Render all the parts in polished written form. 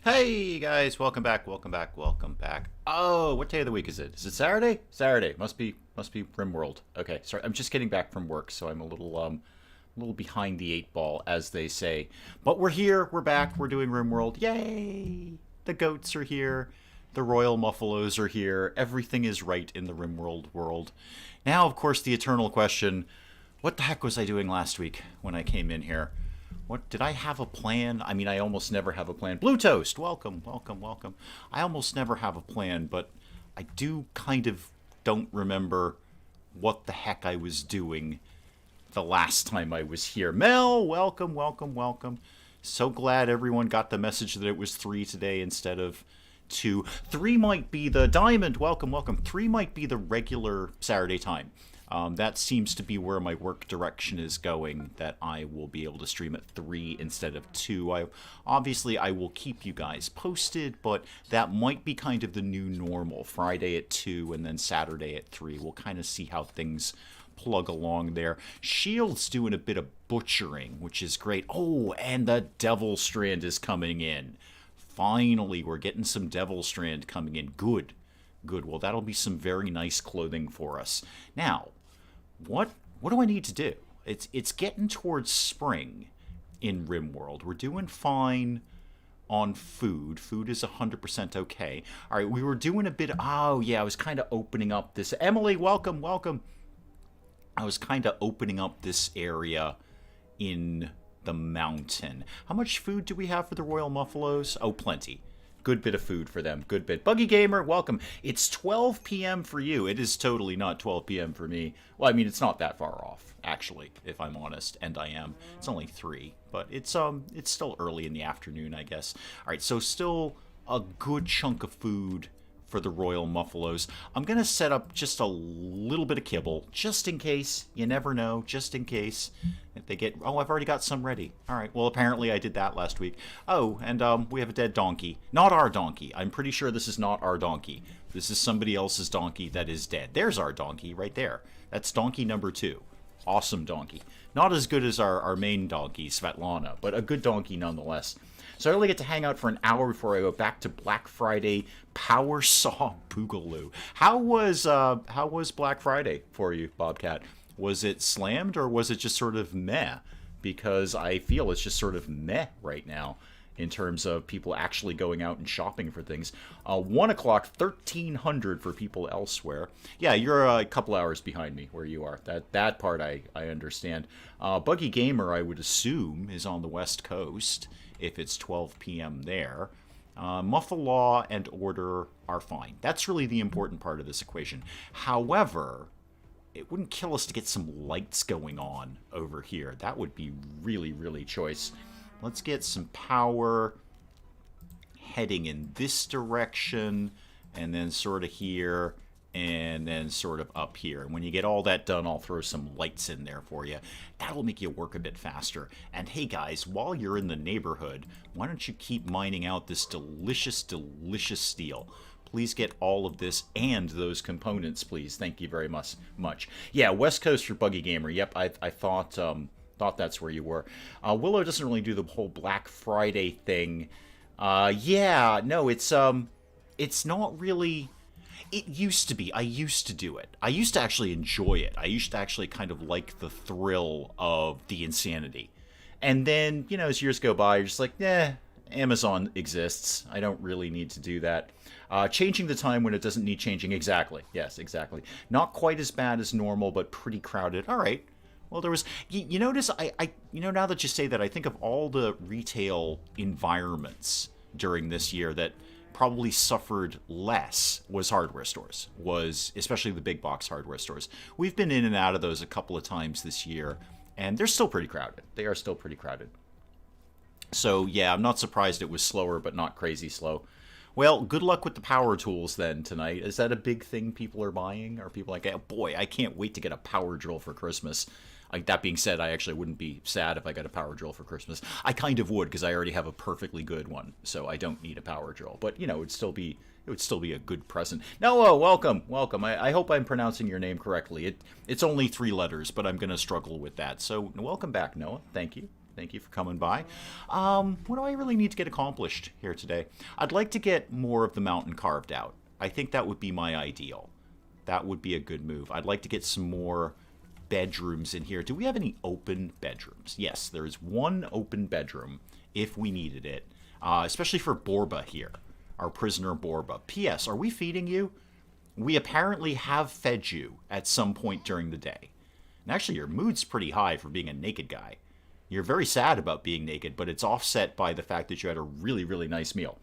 Hey guys, welcome back, welcome back, welcome back. Oh, what day of the week is it? Is it Saturday? Saturday. Must be RimWorld. Okay, sorry. I'm just getting back from work, so I'm a little behind the eight ball, as they say. But we're here, we're back, we're doing RimWorld. Yay! The goats are here. The royal muffalos are here. Everything is right in the RimWorld world. Now, of course, the eternal question, what the heck was I doing last week when I came in here? What did I have a plan? I mean, I almost never have a plan. Blue Toast, welcome, welcome, welcome. I almost never have a plan, but I do kind of don't remember what the heck I was doing the last time I was here. Mel, welcome, welcome, welcome. So glad everyone got the message that it was 3 today instead of 2. 3 might be the diamond. Welcome, welcome. 3 might be the regular Saturday time. That seems to be where my work direction is going, that I will be able to stream at 3 instead of 2. Obviously, I will keep you guys posted, but that might be kind of the new normal. Friday at 2 and then Saturday at 3. We'll kind of see how things plug along there. Shield's doing a bit of butchering, which is great. Oh, and the Devil Strand is coming in. Finally, we're getting some Devil Strand coming in. Good. Good. Well, that'll be some very nice clothing for us. Now, what do I need to do? It's getting towards spring in RimWorld. We're doing fine on food. Food is 100% okay. All right, we were doing a bit. Oh yeah, I was kind of opening up this. Emily, welcome, welcome. I was kind of opening up this area in the mountain. How much food do we have for the Royal Muffalos? Oh, plenty. Good bit of food for them. Good bit. Buggy Gamer, welcome. It's 12 p.m. for you. It is totally not 12 p.m. for me. Well, I mean, it's not that far off, actually, if I'm honest, and I am. It's only 3, but it's still early in the afternoon, I guess. All right, so still a good chunk of food for the Royal Muffalos. I'm going to set up just a little bit of kibble, just in case. You never know, just in case. If they get... Oh, I've already got some ready. All right, well, apparently I did that last week. Oh, and we have a dead donkey. Not our donkey. I'm pretty sure this is not our donkey. This is somebody else's donkey that is dead. There's our donkey right there. That's donkey number 2. Awesome donkey. Not as good as our main donkey, Svetlana, but a good donkey nonetheless. So I only get to hang out for an hour before I go back to Black Friday Power Saw Boogaloo. How was Black Friday for you, Bobcat? Was it slammed or was it just sort of meh? Because I feel it's just sort of meh right now in terms of people actually going out and shopping for things. 1 o'clock, 1300 for people elsewhere. Yeah, you're a couple hours behind me where you are. That part I understand. Buggy Gamer, I would assume, is on the West Coast if it's 12 p.m. there. Muffle Law and Order are fine. That's really the important part of this equation. However, it wouldn't kill us to get some lights going on over here. That would be really, really choice. Let's get some power heading in this direction, and then sort of here, and then sort of up here. And when you get all that done, I'll throw some lights in there for you. That'll make you work a bit faster. And hey guys, while you're in the neighborhood, why don't you keep mining out this delicious, delicious steel? Please get all of this and those components, please. Thank you very much. Yeah, West Coast for Buggy Gamer. Yep, I thought that's where you were. Willow doesn't really do the whole Black Friday thing. Yeah, no, it's not really. It used to be. I used to do it. I used to actually enjoy it. I used to actually kind of like the thrill of the insanity. And then, you know, as years go by, you're just like, Amazon exists. I don't really need to do that. Changing the time when it doesn't need changing. Exactly. Yes, exactly. Not quite as bad as normal, but pretty crowded. All right. Well, there was... You notice, now that you say that, I think of all the retail environments during this year that probably suffered less was hardware stores, especially the big box hardware stores. We've been in and out of those a couple of times this year, and they're still pretty crowded. They are still pretty crowded. So, yeah, I'm not surprised it was slower, but not crazy slow. Well, good luck with the power tools then tonight. Is that a big thing people are buying? Are people like, oh, boy, I can't wait to get a power drill for Christmas? That being said, I actually wouldn't be sad if I got a power drill for Christmas. I kind of would, because I already have a perfectly good one, so I don't need a power drill. But, you know, it would still be a good present. Noah, welcome, welcome. I hope I'm pronouncing your name correctly. It's only 3 letters, but I'm going to struggle with that. So, welcome back, Noah. Thank you. Thank you for coming by. What do I really need to get accomplished here today? I'd like to get more of the mountain carved out. I think that would be my ideal. That would be a good move. I'd like to get some more bedrooms in here. Do we have any open bedrooms? Yes, there is one open bedroom if we needed it, especially for Borba here, our prisoner Borba. P.S. Are we feeding you? We apparently have fed you at some point during the day. And actually, your mood's pretty high for being a naked guy. You're very sad about being naked, but it's offset by the fact that you had a really, really nice meal.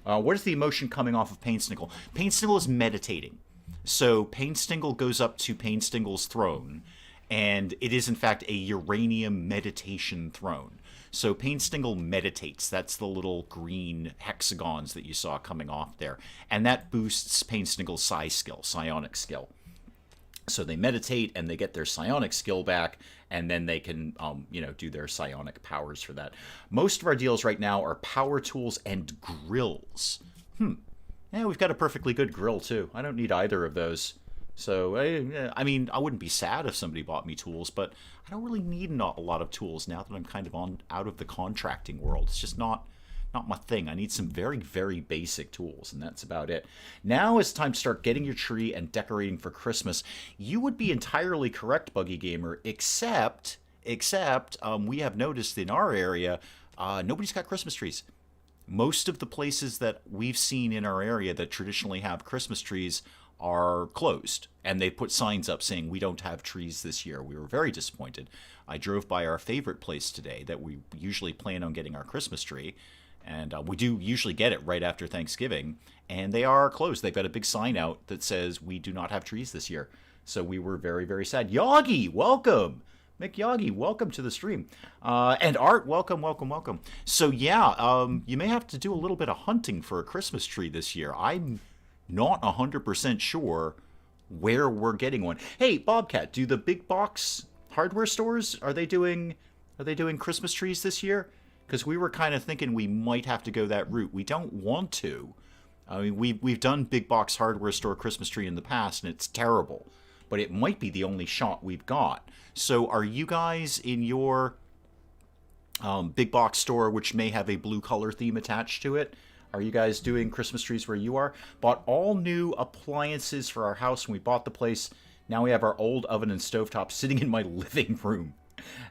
What is the emotion coming off of Painstingle? Painstingle is meditating. So Painstingle goes up to Painstingle's throne, and it is in fact a uranium meditation throne. So Painstingle meditates. That's the little green hexagons that you saw coming off there. And that boosts Painstingle's psionic skill. So they meditate and they get their psionic skill back, and then they can, do their psionic powers for that. Most of our deals right now are power tools and grills. Yeah, we've got a perfectly good grill too. I don't need either of those. So, I mean, I wouldn't be sad if somebody bought me tools, but I don't really need a lot of tools now that I'm kind of out of the contracting world. It's just not my thing. I need some very, very basic tools, and that's about it. Now it's time to start getting your tree and decorating for Christmas. You would be entirely correct, Buggy Gamer, except we have noticed in our area, nobody's got Christmas trees. Most of the places that we've seen in our area that traditionally have Christmas trees are closed, and they put signs up saying we don't have trees this year. We were very disappointed. I drove by our favorite place today that we usually plan on getting our Christmas tree, and we do usually get it right after Thanksgiving, and they are closed. They've got a big sign out that says we do not have trees this year. So we were very, very sad. Yagi, welcome! Mick Yagi, welcome to the stream. And Art, welcome, welcome, welcome. So yeah, you may have to do a little bit of hunting for a Christmas tree this year. I'm not 100% sure where we're getting one. Hey, Bobcat, do the big box hardware stores, are they doing Christmas trees this year? Because we were kind of thinking we might have to go that route. We don't want to. I mean, we've done big box hardware store Christmas tree in the past, and it's terrible. But it might be the only shot we've got. So are you guys in your big box store, which may have a blue color theme attached to it? Are you guys doing Christmas trees where you are? Bought all new appliances for our house when we bought the place. Now we have our old oven and stovetop sitting in my living room.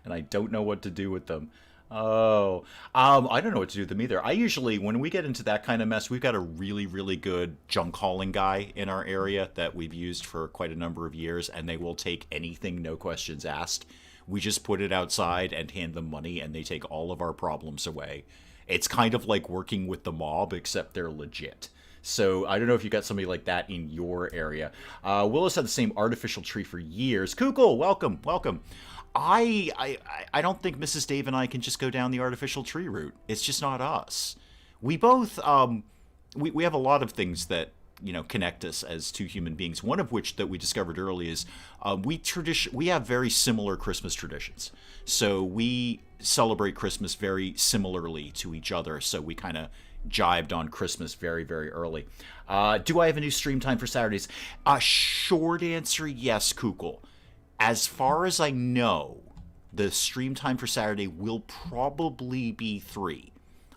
And I don't know what to do with them. Oh, I don't know what to do with them either. I usually, when we get into that kind of mess, we've got a really, really good junk hauling guy in our area that we've used for quite a number of years, and they will take anything, no questions asked. We just put it outside and hand them money, and they take all of our problems away. It's kind of like working with the mob, except they're legit. So I don't know if you got somebody like that in your area. Willis had the same artificial tree for years. Kukul, welcome, welcome. I don't think Mrs. Dave and I can just go down the artificial tree route. It's just not us. We both we have a lot of things that connect us as two human beings. One of which that we discovered early is we have very similar Christmas traditions. So we celebrate Christmas very similarly to each other. So we kind of jibed on Christmas very, very early. Do I have a new stream time for Saturdays? Short answer, yes, Kukul. As far as I know, the stream time for Saturday will probably be 3.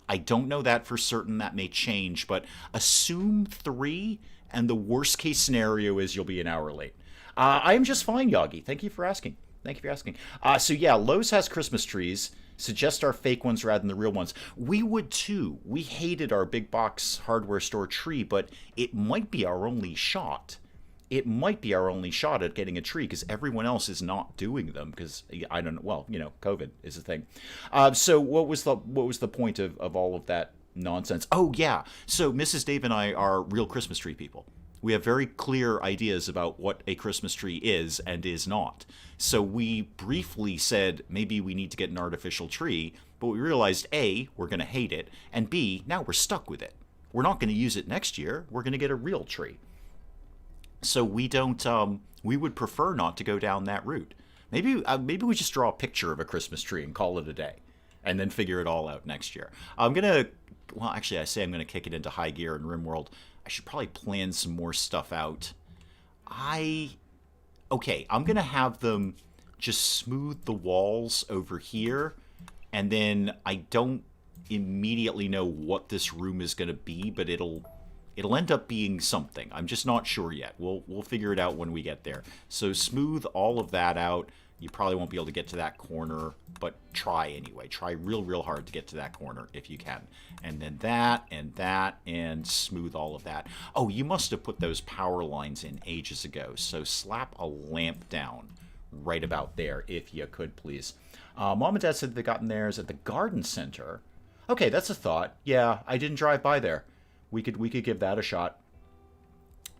I don't know that for certain. That may change, but assume 3, and the worst case scenario is you'll be an hour late. I am just fine, Yagi. Thank you for asking. Thank you for asking. So yeah, Lowe's has Christmas trees. Suggest our fake ones rather than the real ones. We would too. We hated our big box hardware store tree, but it might be our only shot. It might be our only shot at getting a tree because everyone else is not doing them because I don't know. Well, COVID is a thing. So what was the point of all of that nonsense? Oh yeah. So Mrs. Dave and I are real Christmas tree people. We have very clear ideas about what a Christmas tree is and is not. So we briefly said maybe we need to get an artificial tree, but we realized A, we're going to hate it, and B, now we're stuck with it. We're not going to use it next year. We're going to get a real tree. So we don't. We would prefer not to go down that route. Maybe we just draw a picture of a Christmas tree and call it a day, and then figure it all out next year. I'm gonna. Well, actually, I say I'm gonna kick it into high gear in RimWorld. I should probably plan some more stuff out. Okay, I'm gonna have them just smooth the walls over here, and then I don't immediately know what this room is going to be, but it'll end up being something. I'm just not sure yet. We'll figure it out when we get there. So smooth all of that out. You probably won't be able to get to that corner, but try anyway. Try real hard to get to that corner if you can. And then that, and smooth all of that. Oh, you must have put those power lines in ages ago. So slap a lamp down right about there, if you could, please. Mom and Dad said they gotten theirs at the garden center. Okay, that's a thought. Yeah, I didn't drive by there. We could give that a shot.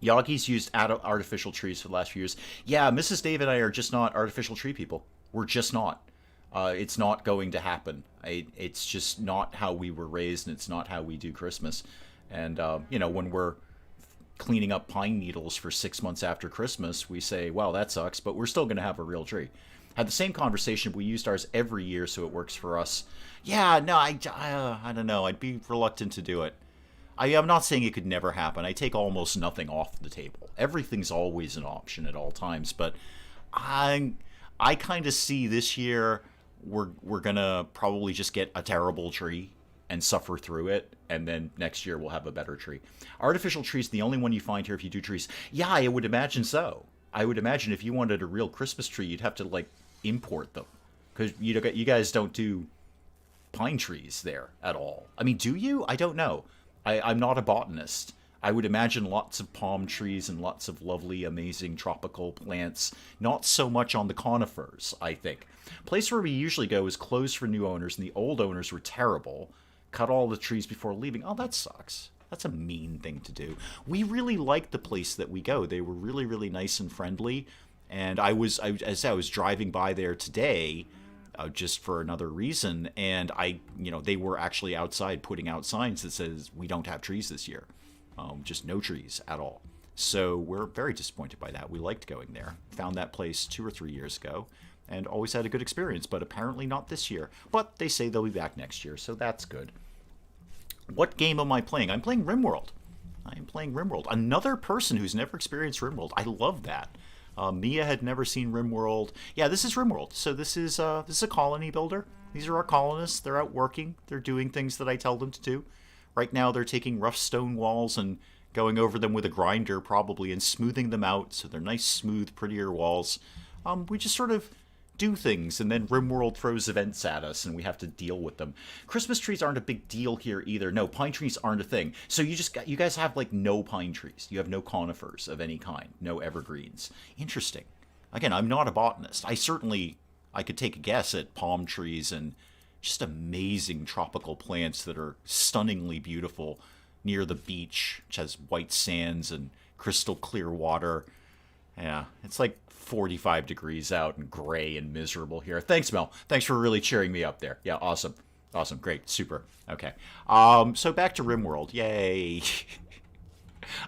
Yagi's used artificial trees for the last few years. Yeah, Mrs. Dave and I are just not artificial tree people. We're just not. It's not going to happen. It's just not how we were raised, and it's not how we do Christmas. And, when we're cleaning up pine needles for 6 months after Christmas, we say, well, that sucks, but we're still going to have a real tree. Had the same conversation. We used ours every year, so it works for us. Yeah, no, I don't know. I'd be reluctant to do it. I'm not saying it could never happen. I take almost nothing off the table. Everything's always an option at all times. But I kind of see this year we're gonna probably just get a terrible tree and suffer through it, and then next year we'll have a better tree. Artificial trees, the only one you find here if you do trees. Yeah, I would imagine so. I would imagine if you wanted a real Christmas tree, you'd have to import them, because you guys don't do pine trees there at all. I mean, do you? I don't know. I'm not a botanist. I would imagine lots of palm trees and lots of lovely, amazing tropical plants. Not so much on the conifers, I think. Place where we usually go is closed for new owners, and the old owners were terrible. Cut all the trees before leaving. Oh, that sucks. That's a mean thing to do. We really liked the place that we go. They were really nice and friendly. And as I was driving by there today, just for another reason, and they were actually outside putting out signs that says we don't have trees this year, just no trees at all. So we're very disappointed by that. We liked going there. Found that place 2 or 3 years ago, and always had a good experience. But apparently not this year. But they say they'll be back next year, so that's good. What game am I playing? I'm playing RimWorld. Another person who's never experienced RimWorld. I love that. Mia had never seen RimWorld. Yeah, this is RimWorld. So this is a colony builder. These are our colonists. They're out working. They're doing things that I tell them to do. Right now they're taking rough stone walls and going over them with a grinder probably and smoothing them out so they're nice, smooth, prettier walls. We just sort of do things, and then RimWorld throws events at us, and we have to deal with them. Christmas trees aren't a big deal here either. No, pine trees aren't a thing. So you guys have no pine trees. You have no conifers of any kind, no evergreens. Interesting. Again, I'm not a botanist. I could take a guess at palm trees and just amazing tropical plants that are stunningly beautiful near the beach, which has white sands and crystal clear water. Yeah, it's 45 degrees out and gray and miserable here. Thanks, Mel. Thanks for really cheering me up there. Yeah, awesome. Great. Super. Okay. So back to RimWorld. Yay.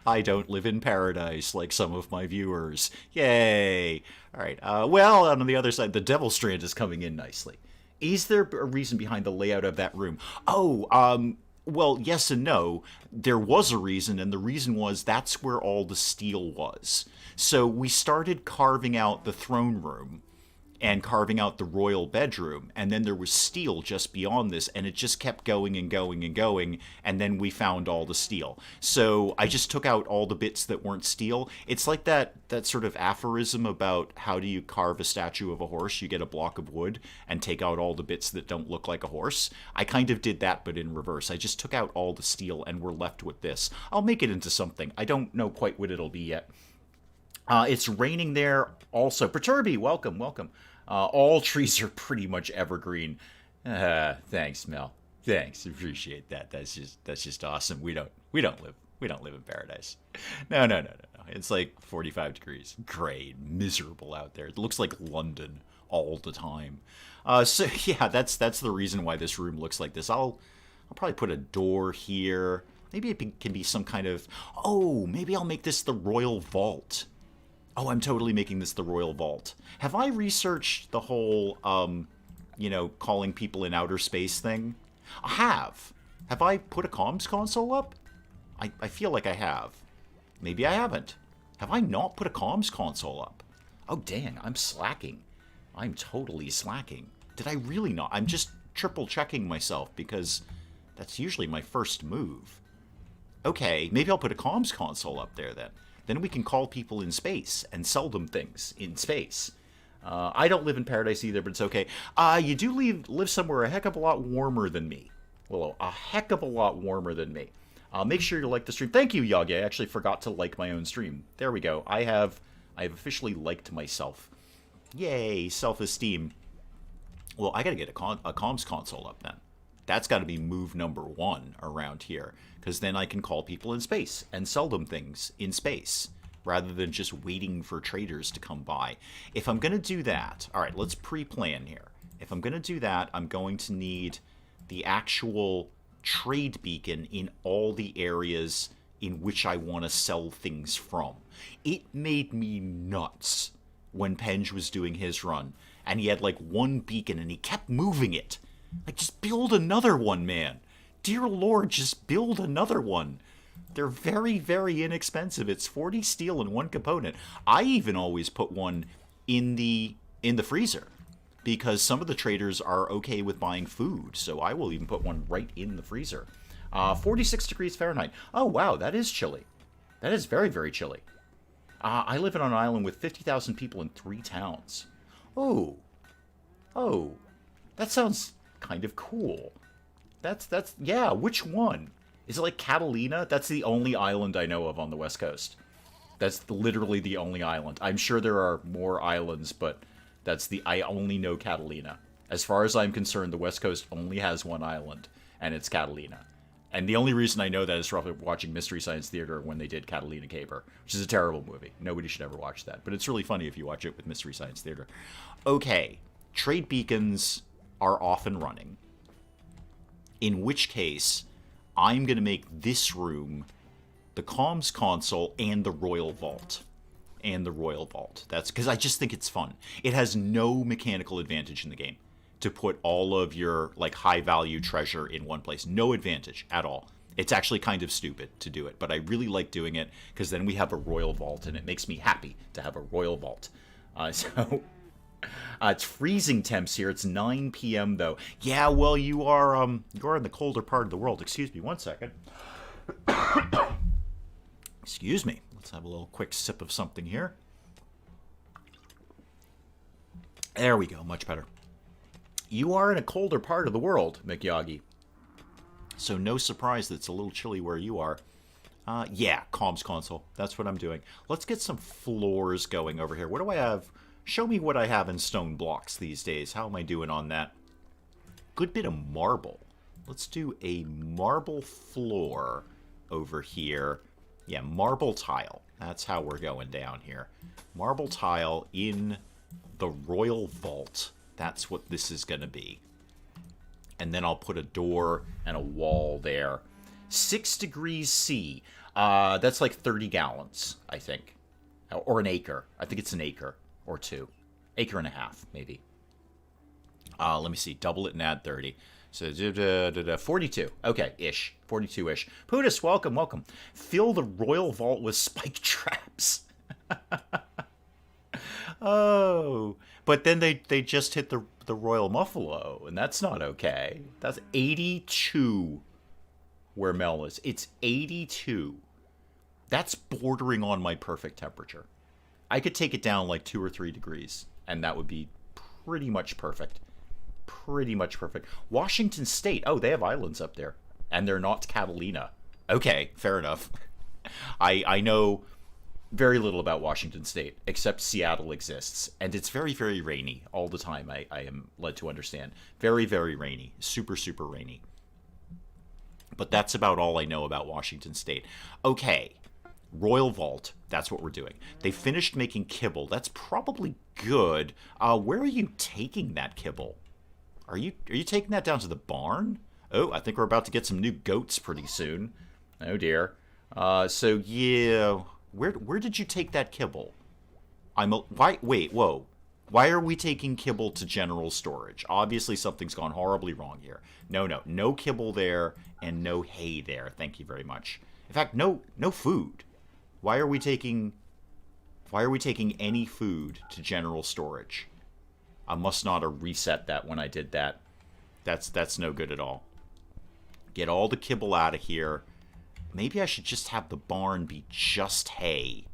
I don't live in paradise like some of my viewers. Yay. All right. Well, on the other side, the Devil Strand is coming in nicely. Is there a reason behind the layout of that room? Well, yes and no. There was a reason, and the reason was that's where all the steel was. So we started carving out the throne room and carving out the royal bedroom, and then there was steel just beyond this, and it just kept going and going and going, and then we found all the steel. So I just took out all the bits that weren't steel. It's like that sort of aphorism about how do you carve a statue of a horse? You get a block of wood and take out all the bits that don't look like a horse. I kind of did that, but in reverse. I just took out all the steel, and we're left with this. I'll make it into something. I don't know quite what it'll be yet. It's raining there also. Perturby, welcome. All trees are pretty much evergreen. Thanks, Mel. Thanks, appreciate that. That's just awesome. We don't live in paradise. No. It's 45 degrees, gray, miserable out there. It looks like London all the time. So yeah, that's the reason why this room looks like this. I'll probably put a door here. Maybe it can be some kind of. Oh, maybe I'll make this the royal vault. Oh, I'm totally making this the royal vault. Have I researched the whole, calling people in outer space thing? I have. Have I put a comms console up? I feel like I have. Maybe I haven't. Have I not put a comms console up? Oh, dang, I'm slacking. I'm totally slacking. Did I really not? I'm just triple checking myself because that's usually my first move. Okay, maybe I'll put a comms console up there then. Then we can call people in space and sell them things in space. I don't live in paradise either, but it's okay. You do live somewhere a heck of a lot warmer than me. Well, a heck of a lot warmer than me. Make sure you like the stream. Thank you, Yagi. I actually forgot to like my own stream. There we go. I have officially liked myself. Yay, self-esteem. Well, I gotta get a comms console up then. That's got to be move number 1 around here, because then I can call people in space and sell them things in space, rather than just waiting for traders to come by. If I'm going to do that, all right, let's pre-plan here. If I'm going to do that, I'm going to need the actual trade beacon in all the areas in which I want to sell things from. It made me nuts when Penge was doing his run, and he had like one beacon and he kept moving it. Like, just build another one, man. Dear Lord, just build another one. They're very, very inexpensive. It's 40 steel in one component. I even always put one in the freezer, because some of the traders are okay with buying food, so I will even put one right in the freezer. 46 degrees Fahrenheit. Oh, wow, that is chilly. That is very, very chilly. I live on an island with 50,000 people in 3 towns. Oh, that sounds kind of cool. Yeah, which one? Is it like Catalina? That's the only island I know of on the West Coast. That's literally the only island. I'm sure there are more islands, but I only know Catalina. As far as I'm concerned, the West Coast only has one island, and it's Catalina. And the only reason I know that is from watching Mystery Science Theater when they did Catalina Caper, which is a terrible movie. Nobody should ever watch that. But it's really funny if you watch it with Mystery Science Theater. Okay, trade beacons are often running. In which case, I'm going to make this room the comms console and the Royal Vault. That's because I just think it's fun. It has no mechanical advantage in the game to put all of your like high value treasure in one place. No advantage at all. It's actually kind of stupid to do it, but I really like doing it because then we have a Royal Vault, and it makes me happy to have a Royal Vault. It's freezing temps here. It's 9 p.m. though. Yeah, well, you are in the colder part of the world. Excuse me, 1 second. Excuse me. Let's have a little quick sip of something here. There we go. Much better. You are in a colder part of the world, McYagi. So no surprise that it's a little chilly where you are. Yeah, comms console. That's what I'm doing. Let's get some floors going over here. What do I have? Show me what I have in stone blocks these days. How am I doing on that? Good bit of marble. Let's do a marble floor over here. Yeah, marble tile. That's how we're going down here. Marble tile in the Royal Vault. That's what this is going to be. And then I'll put a door and a wall there. 6 degrees C. That's like 30 gallons, I think. Or an acre. I think it's an acre or 2. Acre and a half, maybe. Let me see. Double it and add 30. So 42. Okay, ish. 42-ish. Pudis, welcome, welcome. Fill the Royal Vault with spike traps. Oh. But then they just hit the Royal Muffalo, and that's not okay. That's 82 where Mel is. It's 82. That's bordering on my perfect temperature. I could take it down like 2 or 3 degrees, and that would be pretty much perfect. Pretty much perfect. Washington State. Oh, they have islands up there. And they're not Catalina. Okay, fair enough. I know very little about Washington State, except Seattle exists. And it's very, very rainy all the time, I am led to understand. Very, very rainy. Super, super rainy. But that's about all I know about Washington State. Okay. Royal Vault, that's what we're doing. They finished making kibble. That's probably good. Where are you taking that kibble? Are you taking that down to the barn? Oh, I think we're about to get some new goats pretty soon. Oh dear. So yeah, where did you take that kibble? Wait, whoa. Why are we taking kibble to general storage? Obviously something's gone horribly wrong here. No kibble there and no hay there. Thank you very much. In fact, no food. Why are we taking any food to general storage? I must not have reset that when I did that. That's no good at all. Get all the kibble out of here. Maybe I should just have the barn be just hay.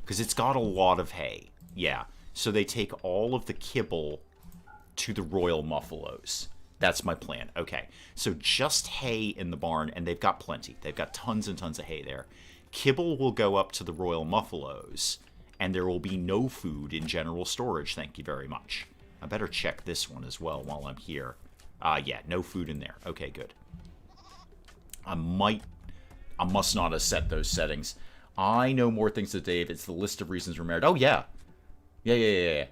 Because it's got a lot of hay. Yeah. So they take all of the kibble to the royal buffaloes. That's my plan. Okay. So just hay in the barn, and they've got plenty. They've got tons and tons of hay there. Kibble will go up to the royal buffaloes, and there will be no food in general storage. Thank you very much. I better check this one as well while I'm here. Yeah, no food in there. Okay, good. I must not have set those settings. I know more things than Dave. It's the list of reasons we're married. Oh, yeah. Yeah.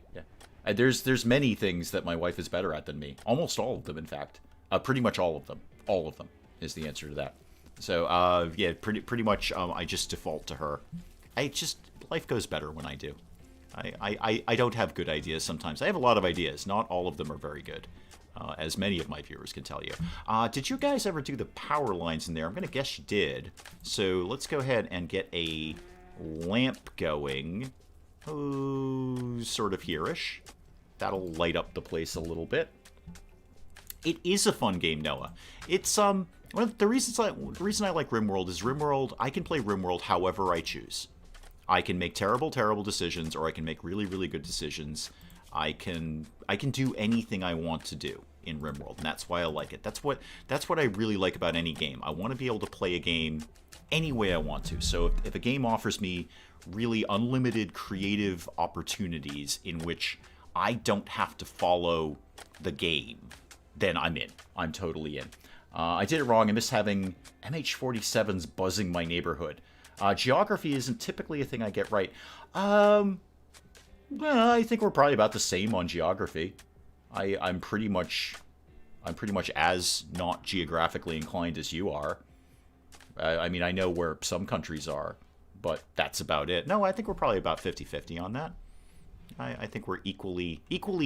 There's many things that my wife is better at than me. Almost all of them, in fact. Pretty much all of them. All of them is the answer to that. So, yeah, pretty much I just default to her. Life goes better when I do. I don't have good ideas sometimes. I have a lot of ideas. Not all of them are very good. As many of my viewers can tell you. Did you guys ever do the power lines in there? I'm going to guess you did. So let's go ahead and get a lamp going. Oh, sort of here-ish. That'll light up the place a little bit. It is a fun game, Noah. It's one of the reasons the reason I like RimWorld is RimWorld. I can play RimWorld however I choose. I can make terrible decisions, or I can make really good decisions. I can do anything I want to do in RimWorld, and that's why I like it. That's what I really like about any game. I want to be able to play a game any way I want to. So if a game offers me really unlimited creative opportunities in which I don't have to follow the game, then I'm in. I'm totally in. I did it wrong. I missed having MH47s buzzing my neighborhood. Geography isn't typically a thing I get right. Well, I think we're probably about the same on geography. I'm pretty much as not geographically inclined as you are. I mean, I know where some countries are, but that's about it. No, I think we're probably about 50-50 on that. I think we're equally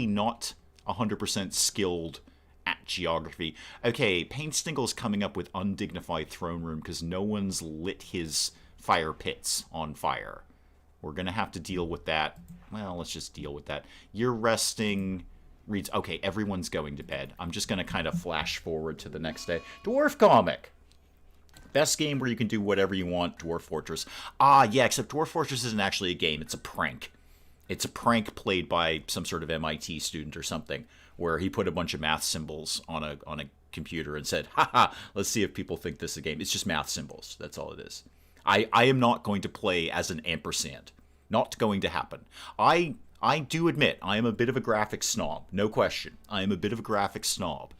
not 100% skilled at geography. Okay, Payne Stingle's coming up with undignified throne room because no one's lit his fire pits on fire. We're going to have to deal with that. Well, let's just deal with that. You're resting. Reads. Okay, everyone's going to bed. I'm just going to kind of flash forward to the next day. Dwarf Comic. Best game where you can do whatever you want, Dwarf Fortress. Yeah, except Dwarf Fortress isn't actually a game. It's a prank. It's a prank played by some sort of MIT student or something, where he put a bunch of math symbols on a computer and said, haha, let's see if people think this is a game. It's just math symbols. That's all it is. I am not going to play as an ampersand. Not going to happen. I do admit I am a bit of a graphics snob. No question. I am a bit of a graphics snob.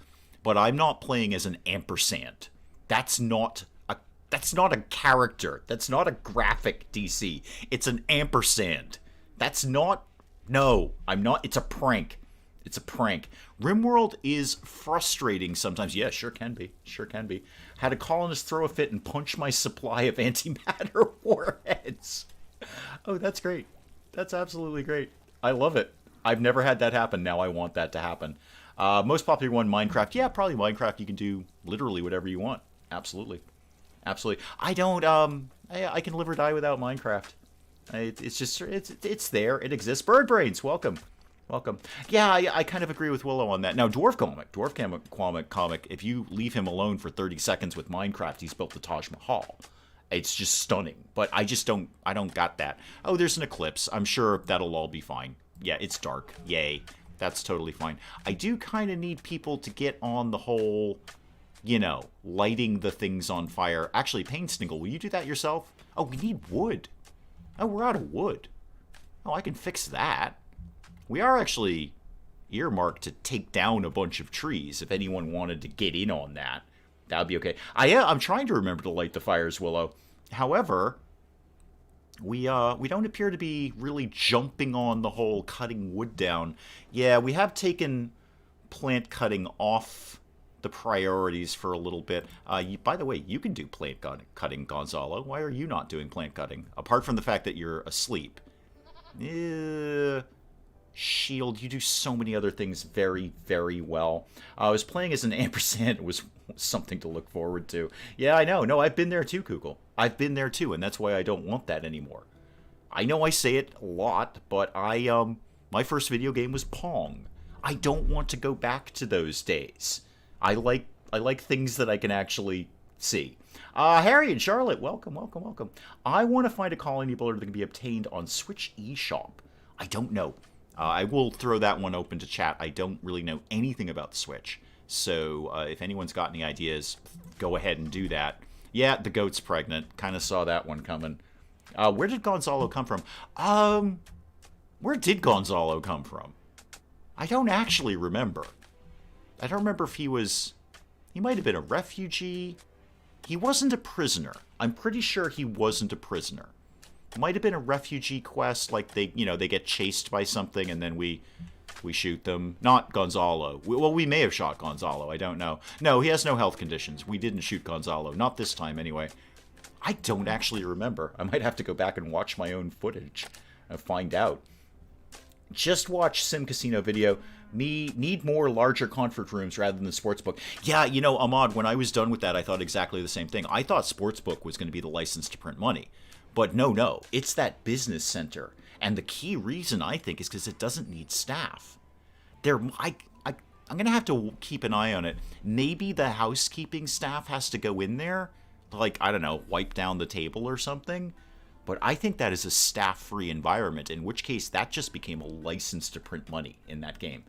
But I'm not playing as an ampersand. That's not a character. That's not a graphic DC. It's an ampersand. That's not... No, I'm not. It's a prank. It's a prank. RimWorld is frustrating sometimes. Yeah, sure can be. Sure can be. Had a colonist throw a fit and punch my supply of antimatter warheads. Oh, that's great. That's absolutely great. I love it. I've never had that happen. Now I want that to happen. Most popular one, Minecraft. Yeah, probably Minecraft. You can do literally whatever you want. Absolutely. Absolutely. I don't, I can live or die without Minecraft. It's just, it's there. It exists. Bird Brains, welcome. Welcome. Yeah, I kind of agree with Willow on that. Now, Dwarf Comic, if you leave him alone for 30 seconds with Minecraft, he's built the Taj Mahal. It's just stunning. But I don't got that. Oh, there's an eclipse. I'm sure that'll all be fine. Yeah, it's dark. Yay. That's totally fine. I do kind of need people to get on the whole, you know, lighting the things on fire. Actually, Payne Stingle, will you do that yourself? Oh, we need wood. Oh, we're out of wood. Oh, I can fix that. We are actually earmarked to take down a bunch of trees. If anyone wanted to get in on that, that would be okay. I'm trying to remember to light the fires, Willow. However, we don't appear to be really jumping on the whole cutting wood down. Yeah, we have taken plant cutting off the priorities for a little bit. By the way, you can do plant cutting, Gonzalo. Why are you not doing plant cutting? Apart from the fact that you're asleep. Shield, you do so many other things very, very well. I was playing as an ampersand. It was something to look forward to. Yeah, I know. No, I've been there too, Kugel. I've been there too, and that's why I don't want that anymore. I know I say it a lot, but my first video game was Pong. I don't want to go back to those days. I like things that I can actually see. Harry and Charlotte, welcome, welcome, welcome. I want to find a colony builder that can be obtained on Switch eShop. I don't know. I will throw that one open to chat. I don't really know anything about the Switch. So if anyone's got any ideas, go ahead and do that. Yeah, the goat's pregnant. Kind of saw that one coming. Where did Gonzalo come from? Where did Gonzalo come from? I don't actually remember. I don't remember if he was... He might have been a refugee. He wasn't a prisoner. I'm pretty sure he wasn't a prisoner. Might have been a refugee quest, like they get chased by something and then we shoot them. Not Gonzalo. Well, we may have shot Gonzalo. I don't know. No, he has no health conditions. We didn't shoot Gonzalo. Not this time, anyway. I don't actually remember. I might have to go back and watch my own footage and find out. Just watch Sim Casino video. Me need more larger conference rooms rather than the sportsbook. Yeah, Ahmad, when I was done with that, I thought exactly the same thing. I thought sportsbook was going to be the license to print money. But no. It's that business center. And the key reason, I think, is because it doesn't need staff. I'm going to have to keep an eye on it. Maybe the housekeeping staff has to go in there. Like, I don't know, wipe down the table or something. But I think that is a staff-free environment, in which case that just became a license to print money in that game.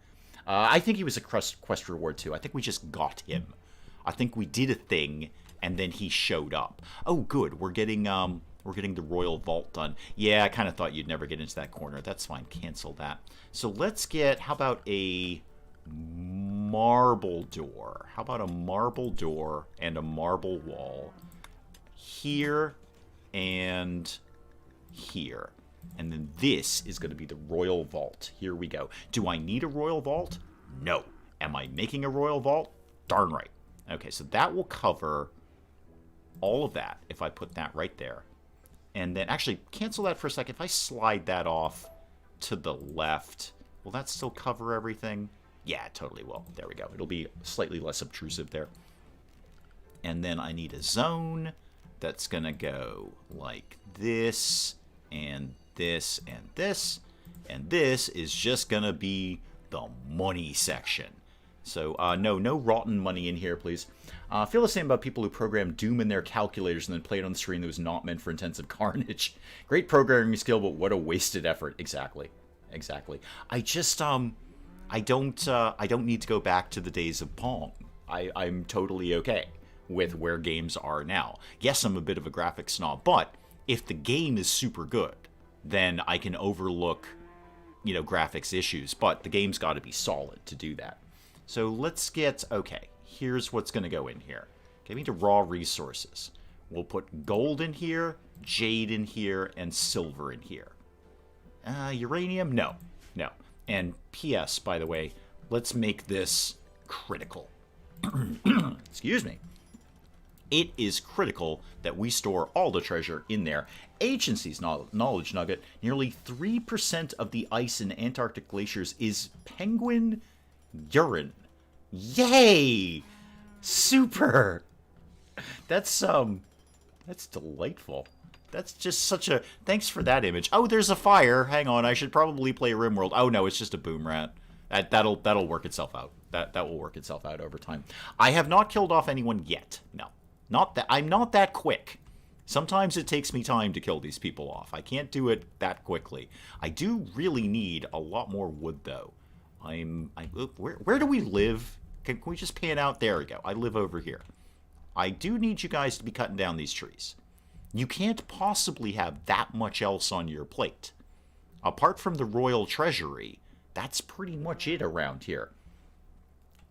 I think he was a quest reward, too. I think we just got him. I think we did a thing, and then he showed up. Oh, good. We're getting the Royal Vault done. Yeah, I kind of thought you'd never get into that corner. That's fine. Cancel that. So let's get, how about a marble door? How about a marble door and a marble wall here and here? And then this is going to be the Royal Vault. Here we go. Do I need a Royal Vault? No. Am I making a Royal Vault? Darn right. Okay, so that will cover all of that if I put that right there. And then, actually, cancel that for a second. If I slide that off to the left, will that still cover everything? Yeah, it totally will. There we go. It'll be slightly less obtrusive there. And then I need a zone that's going to go like this, and this, and this. And this is just going to be the money section. So, no rotten money in here, please. I feel the same about people who program Doom in their calculators and then play it on the screen that was not meant for intensive carnage. Great programming skill, but what a wasted effort. Exactly. I just, I don't need to go back to the days of Pong. I'm totally okay with where games are now. Yes, I'm a bit of a graphics snob, but if the game is super good, then I can overlook, graphics issues. But the game's got to be solid to do that. So let's get, okay, here's what's going to go in here. Get me to raw resources. We'll put gold in here, jade in here, and silver in here. Uranium? No. And P.S., by the way, let's make this critical. Excuse me. It is critical that we store all the treasure in there. Agency's knowledge nugget, nearly 3% of the ice in Antarctic glaciers is penguin urine. Yay! Super! That's delightful. That's just such a... Thanks for that image. Oh, there's a fire. Hang on, I should probably play RimWorld. Oh, no, it's just a boom rat. That'll work itself out. That will work itself out over time. I have not killed off anyone yet. No. Not that. I'm not that quick. Sometimes it takes me time to kill these people off. I can't do it that quickly. I do really need a lot more wood, though. Where do we live? Can we just pan out? There we go. I live over here. I do need you guys to be cutting down these trees. You can't possibly have that much else on your plate. Apart from the royal treasury, that's pretty much it around here.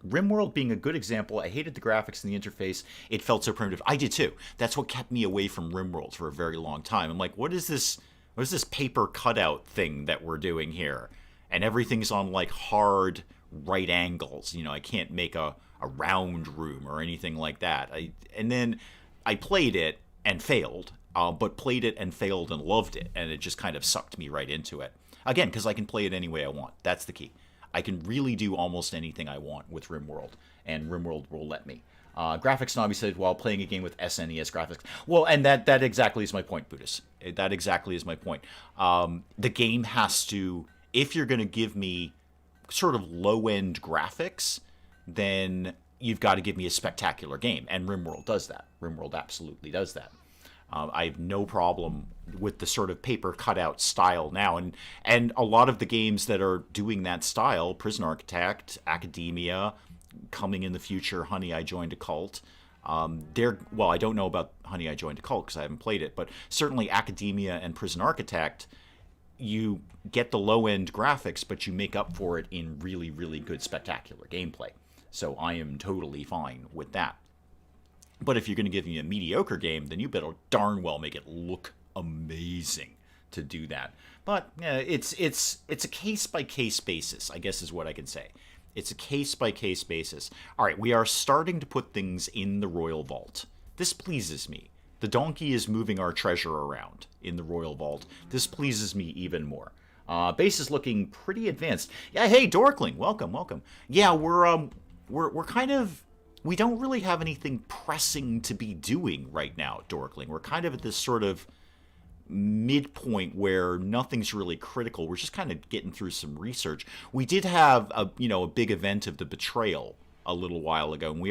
RimWorld being a good example, I hated the graphics and the interface. It felt so primitive. I did too. That's what kept me away from RimWorld for a very long time. I'm like, what is this paper cutout thing that we're doing here? And everything's on like hard right angles. I can't make a round room or anything like that. And then I played it and failed, but played it and failed and loved it. And it just kind of sucked me right into it. Again, because I can play it any way I want. That's the key. I can really do almost anything I want with RimWorld, and RimWorld will let me. Graphics Snobby said, while playing a game with SNES graphics. Well, and that exactly is my point, Buddhist. That exactly is my point. The game has to, if you're going to give me sort of low-end graphics, then you've got to give me a spectacular game. And RimWorld does that. RimWorld absolutely does that. I have no problem with the sort of paper cutout style now. And a lot of the games that are doing that style, Prison Architect, Academia, coming in the future, Honey, I Joined a Cult, well, I don't know about Honey, I Joined a Cult because I haven't played it, but certainly Academia and Prison Architect, you get the low-end graphics, but you make up for it in really, really good, spectacular gameplay. So I am totally fine with that. But if you're going to give me a mediocre game, then you better darn well make it look amazing to do that. But it's a case-by-case basis, I guess is what I can say. It's a case-by-case basis. All right, we are starting to put things in the Royal Vault. This pleases me. The donkey is moving our treasure around in the Royal Vault. This pleases me even more. Base is looking pretty advanced. Yeah, hey, Dorkling, welcome, welcome. Yeah, we're kind of... We don't really have anything pressing to be doing right now, Dorkling. We're kind of at this sort of midpoint where nothing's really critical. We're just kind of getting through some research. We did have a big event of the betrayal a little while ago, and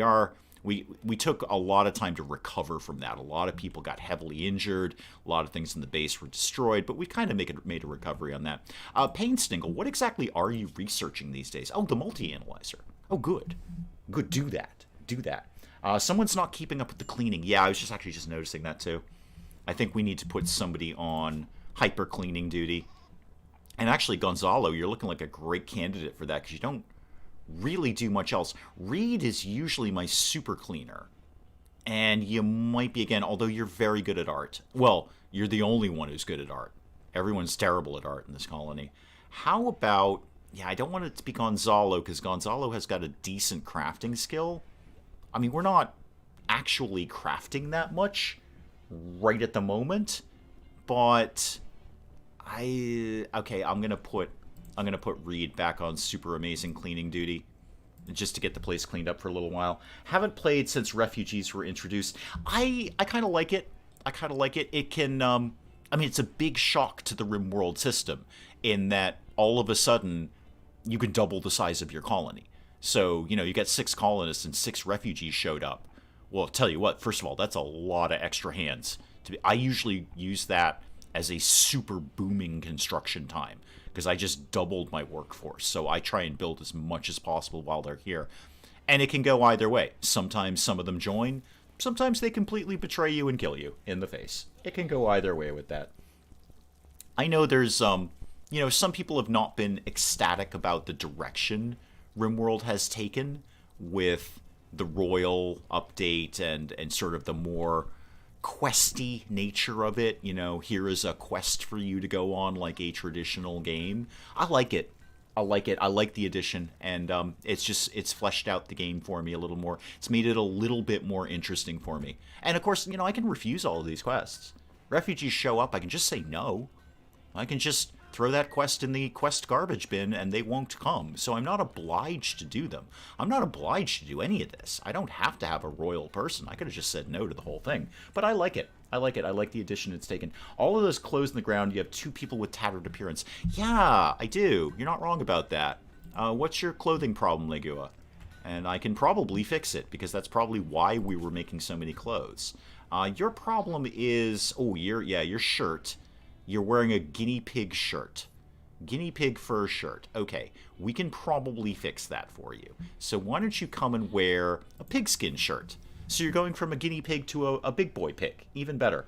we took a lot of time to recover from that. A lot of people got heavily injured. A lot of things in the base were destroyed, but we kind of made a recovery on that. Painstingle, what exactly are you researching these days? Oh, the multi-analyzer. Oh, good. Good, do that. Do that. Someone's not keeping up with the cleaning. Yeah, I was just noticing that too. I think we need to put somebody on hyper cleaning duty. And actually, Gonzalo, you're looking like a great candidate for that because you don't really do much else. Reed is usually my super cleaner. And you might be again, although you're very good at art. Well, you're the only one who's good at art. Everyone's terrible at art in this colony. How about... Yeah, I don't want it to be Gonzalo because Gonzalo has got a decent crafting skill. I mean, we're not actually crafting that much right at the moment, but I'm gonna put Reed back on super amazing cleaning duty just to get the place cleaned up for a little while. Haven't played since refugees were introduced. I kind of like it. It can I mean, it's a big shock to the RimWorld system in that all of a sudden you can double the size of your colony. So, you got 6 colonists and 6 refugees showed up. Well, I'll tell you what, first of all, that's a lot of extra hands. I usually use that as a super booming construction time because I just doubled my workforce. So I try and build as much as possible while they're here. And it can go either way. Sometimes some of them join. Sometimes they completely betray you and kill you in the face. It can go either way with that. I know there's, some people have not been ecstatic about the direction RimWorld has taken with the Royal update and sort of the more questy nature of it. Here is a quest for you to go on like a traditional game. I like it. I like the addition, and it's fleshed out the game for me a little more. It's made it a little bit more interesting for me. And of course, I can refuse all of these quests. Refugees show up, I can just say no. I can just throw that quest in the quest garbage bin and they won't come. So I'm not obliged to do them. I'm not obliged to do any of this. I don't have to have a royal person. I could have just said no to the whole thing. But I like it. I like the addition it's taken. All of those clothes in the ground, you have 2 people with tattered appearance. Yeah, I do. You're not wrong about that. What's your clothing problem, Legua? And I can probably fix it because that's probably why we were making so many clothes. Your problem is, your shirt. You're wearing a guinea pig shirt. Guinea pig fur shirt. Okay, we can probably fix that for you. So why don't you come and wear a pigskin shirt? So you're going from a guinea pig to a big boy pig. Even better.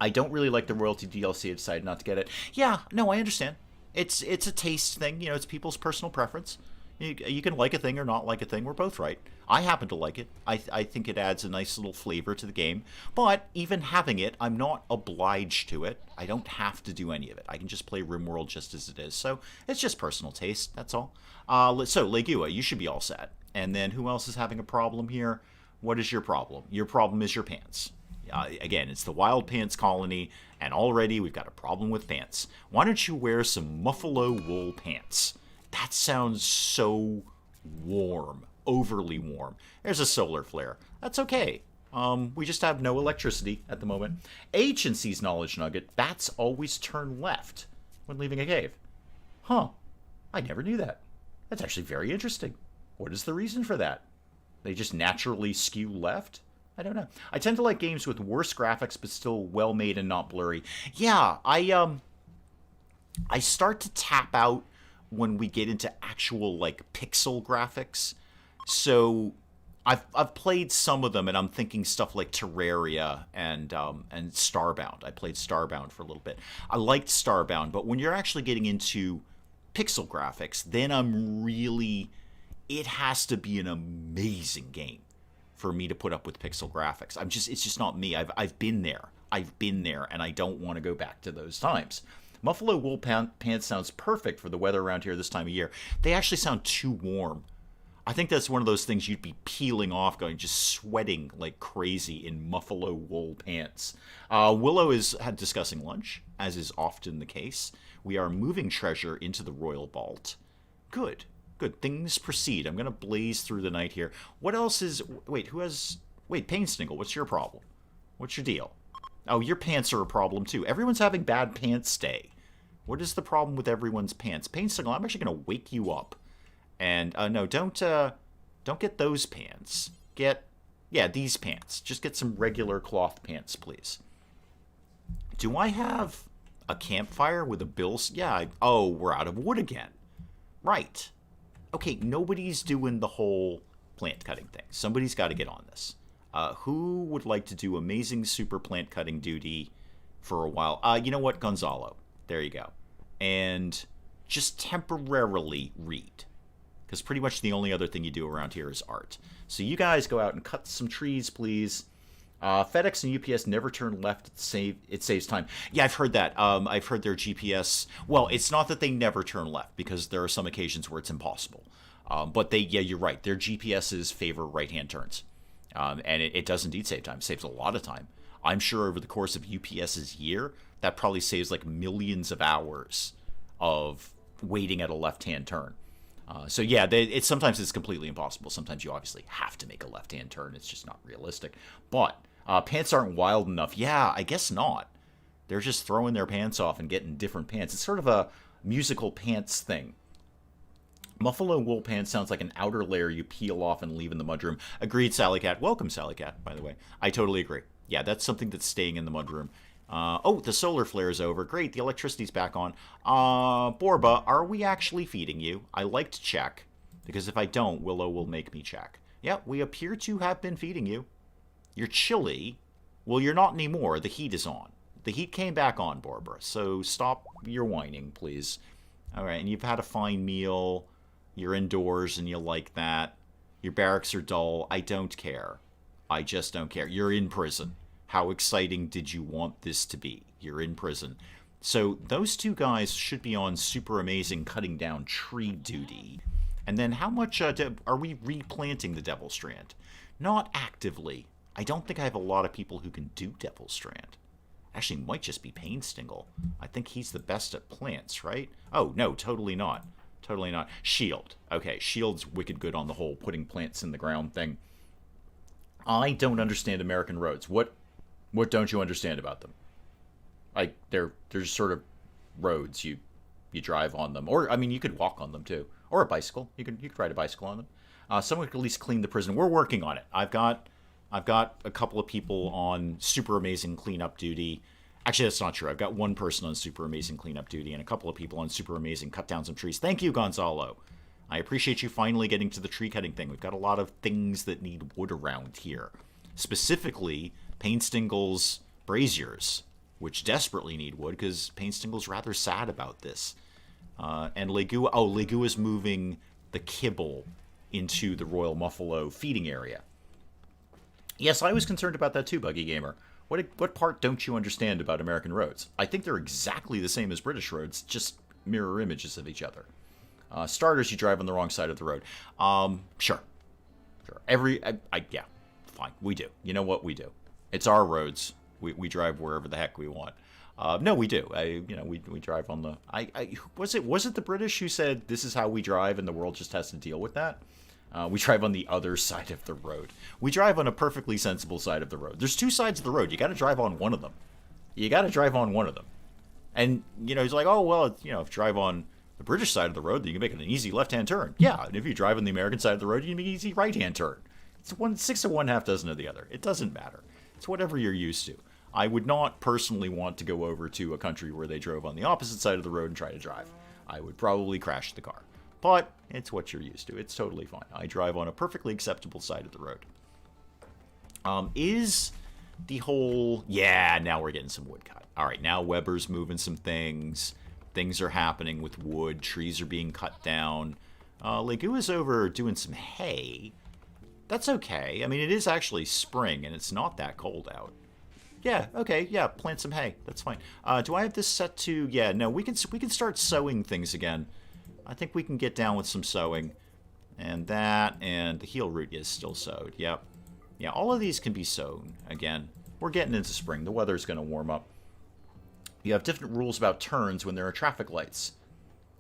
I don't really like the royalty DLC. I decided not to get it. Yeah, no, I understand. It's a taste thing. It's people's personal preference. You can like a thing or not like a thing. We're both right. I happen to like it. I think it adds a nice little flavor to the game. But even having it, I'm not obliged to it. I don't have to do any of it. I can just play RimWorld just as it is. So it's just personal taste. That's all. So, Legua, you should be all set. And then who else is having a problem here? What is your problem? Your problem is your pants. Again, it's the Wild Pants Colony, and already we've got a problem with pants. Why don't you wear some Muffalo wool pants? That sounds so warm, overly warm. There's a solar flare. That's okay. We just have no electricity at the moment. Agency's knowledge nugget, bats always turn left when leaving a cave. Huh. I never knew that. That's actually very interesting. What is the reason for that? They just naturally skew left? I don't know. I tend to like games with worse graphics but still well made and not blurry. Yeah, I start to tap out when we get into actual like pixel graphics. So I've played some of them, and I'm thinking stuff like Terraria and Starbound. I played Starbound for a little bit. I liked Starbound, but when you're actually getting into pixel graphics, then it has to be an amazing game for me to put up with pixel graphics. It's just not me. I've been there. And I don't want to go back to those times. Buffalo wool pants sounds perfect for the weather around here this time of year. They actually sound too warm. I think that's one of those things you'd be peeling off, just sweating like crazy in buffalo wool pants. Willow is discussing lunch, as is often the case. We are moving treasure into the royal vault. Good. Things proceed. I'm going to blaze through the night here. What else is... Wait, Painstingle, what's your problem? What's your deal? Oh, your pants are a problem, too. Everyone's having bad pants day. What is the problem with everyone's pants? Painstingle, I'm actually going to wake you up. And, no, don't get those pants. These pants. Just get some regular cloth pants, please. Do I have a campfire with a bill? Yeah, we're out of wood again. Right. Okay, nobody's doing the whole plant cutting thing. Somebody's got to get on this. Who would like to do amazing super plant cutting duty for a while? You know what? Gonzalo. There you go. And just temporarily read. Because pretty much the only other thing you do around here is art. So you guys go out and cut some trees, please. FedEx and UPS never turn left. It saves time. Yeah, I've heard that. I've heard their GPS. Well, it's not that they never turn left, because there are some occasions where it's impossible. But you're right. Their GPSs favor right-hand turns. And it does indeed save time. It saves a lot of time. I'm sure over the course of UPS's year, that probably saves like millions of hours of waiting at a left-hand turn. Sometimes it's completely impossible. Sometimes you obviously have to make a left-hand turn. It's just not realistic. But pants aren't wild enough. Yeah, I guess not. They're just throwing their pants off and getting different pants. It's sort of a musical pants thing. Buffalo wool pants sounds like an outer layer you peel off and leave in the mudroom. Agreed, Sally Cat. Welcome, Sally Cat, by the way. I totally agree. Yeah, that's something that's staying in the mudroom. The solar flare is over. Great, the electricity's back on. Borba, are we actually feeding you? I like to check, because if I don't, Willow will make me check. Yeah, we appear to have been feeding you. You're chilly. Well, you're not anymore. The heat is on. The heat came back on, Barbara, so stop your whining, please. All right, and you've had a fine meal. You're indoors, and you like that. Your barracks are dull. I don't care. I just don't care. You're in prison. How exciting did you want this to be? You're in prison. So those two guys should be on super amazing cutting down tree duty. And then how much are we replanting the Devil Strand? Not actively. I don't think I have a lot of people who can do Devil Strand. Actually, might just be Painstingle. I think he's the best at plants, right? Oh, no, totally not. Totally not. Shield. Okay, Shield's wicked good on the whole putting plants in the ground thing. I don't understand American roads. What don't you understand about them? Like, they're just sort of roads. You drive on them. Or, I mean, you could walk on them, too. Or a bicycle. You could ride a bicycle on them. Someone could at least clean the prison. We're working on it. I've got a couple of people on super amazing cleanup duty. Actually, that's not true. I've got one person on super amazing cleanup duty and a couple of people on super amazing cut down some trees. Thank you, Gonzalo. I appreciate you finally getting to the tree cutting thing. We've got a lot of things that need wood around here. Specifically, Painstingle's braziers, which desperately need wood because Painstingle's rather sad about this. And Legua is moving the kibble into the Royal Muffalo feeding area. Yes, I was concerned about that too, Buggy Gamer. What part don't you understand about American roads? I think they're exactly the same as British roads, just mirror images of each other. Starters, you drive on the wrong side of the road. Sure. Yeah, fine. We do. You know what? We do. It's our roads. We drive wherever the heck we want. No, we do. We drive on the... Was it the British who said this is how we drive and the world just has to deal with that? We drive on the other side of the road. We drive on a perfectly sensible side of the road. There's two sides of the road. You got to drive on one of them. And, he's like, oh, well, if you drive on The British side of the road, you can make an easy left-hand turn. Yeah, and if you drive on the American side of the road, you can make an easy right-hand turn. It's 1/6 of one, half dozen of the other. It doesn't matter. It's whatever you're used to. I would not personally want to go over to a country where they drove on the opposite side of the road and try to drive. I would probably crash the car. But it's what you're used to. It's totally fine. I drive on a perfectly acceptable side of the road. Is the whole... Yeah, now we're getting some wood cut. All right, now Weber's moving some things. Things are happening with wood. Trees are being cut down. Legua's over doing some hay. That's okay. I mean, it is actually spring, and it's not that cold out. Yeah, okay, yeah, plant some hay. That's fine. Do I have this set to... Yeah, no, we can start sowing things again. I think we can get down with some sowing. And that, and the heel root is still sowed. Yep. Yeah, all of these can be sown again. We're getting into spring. The weather's going to warm up. You have different rules about turns when there are traffic lights.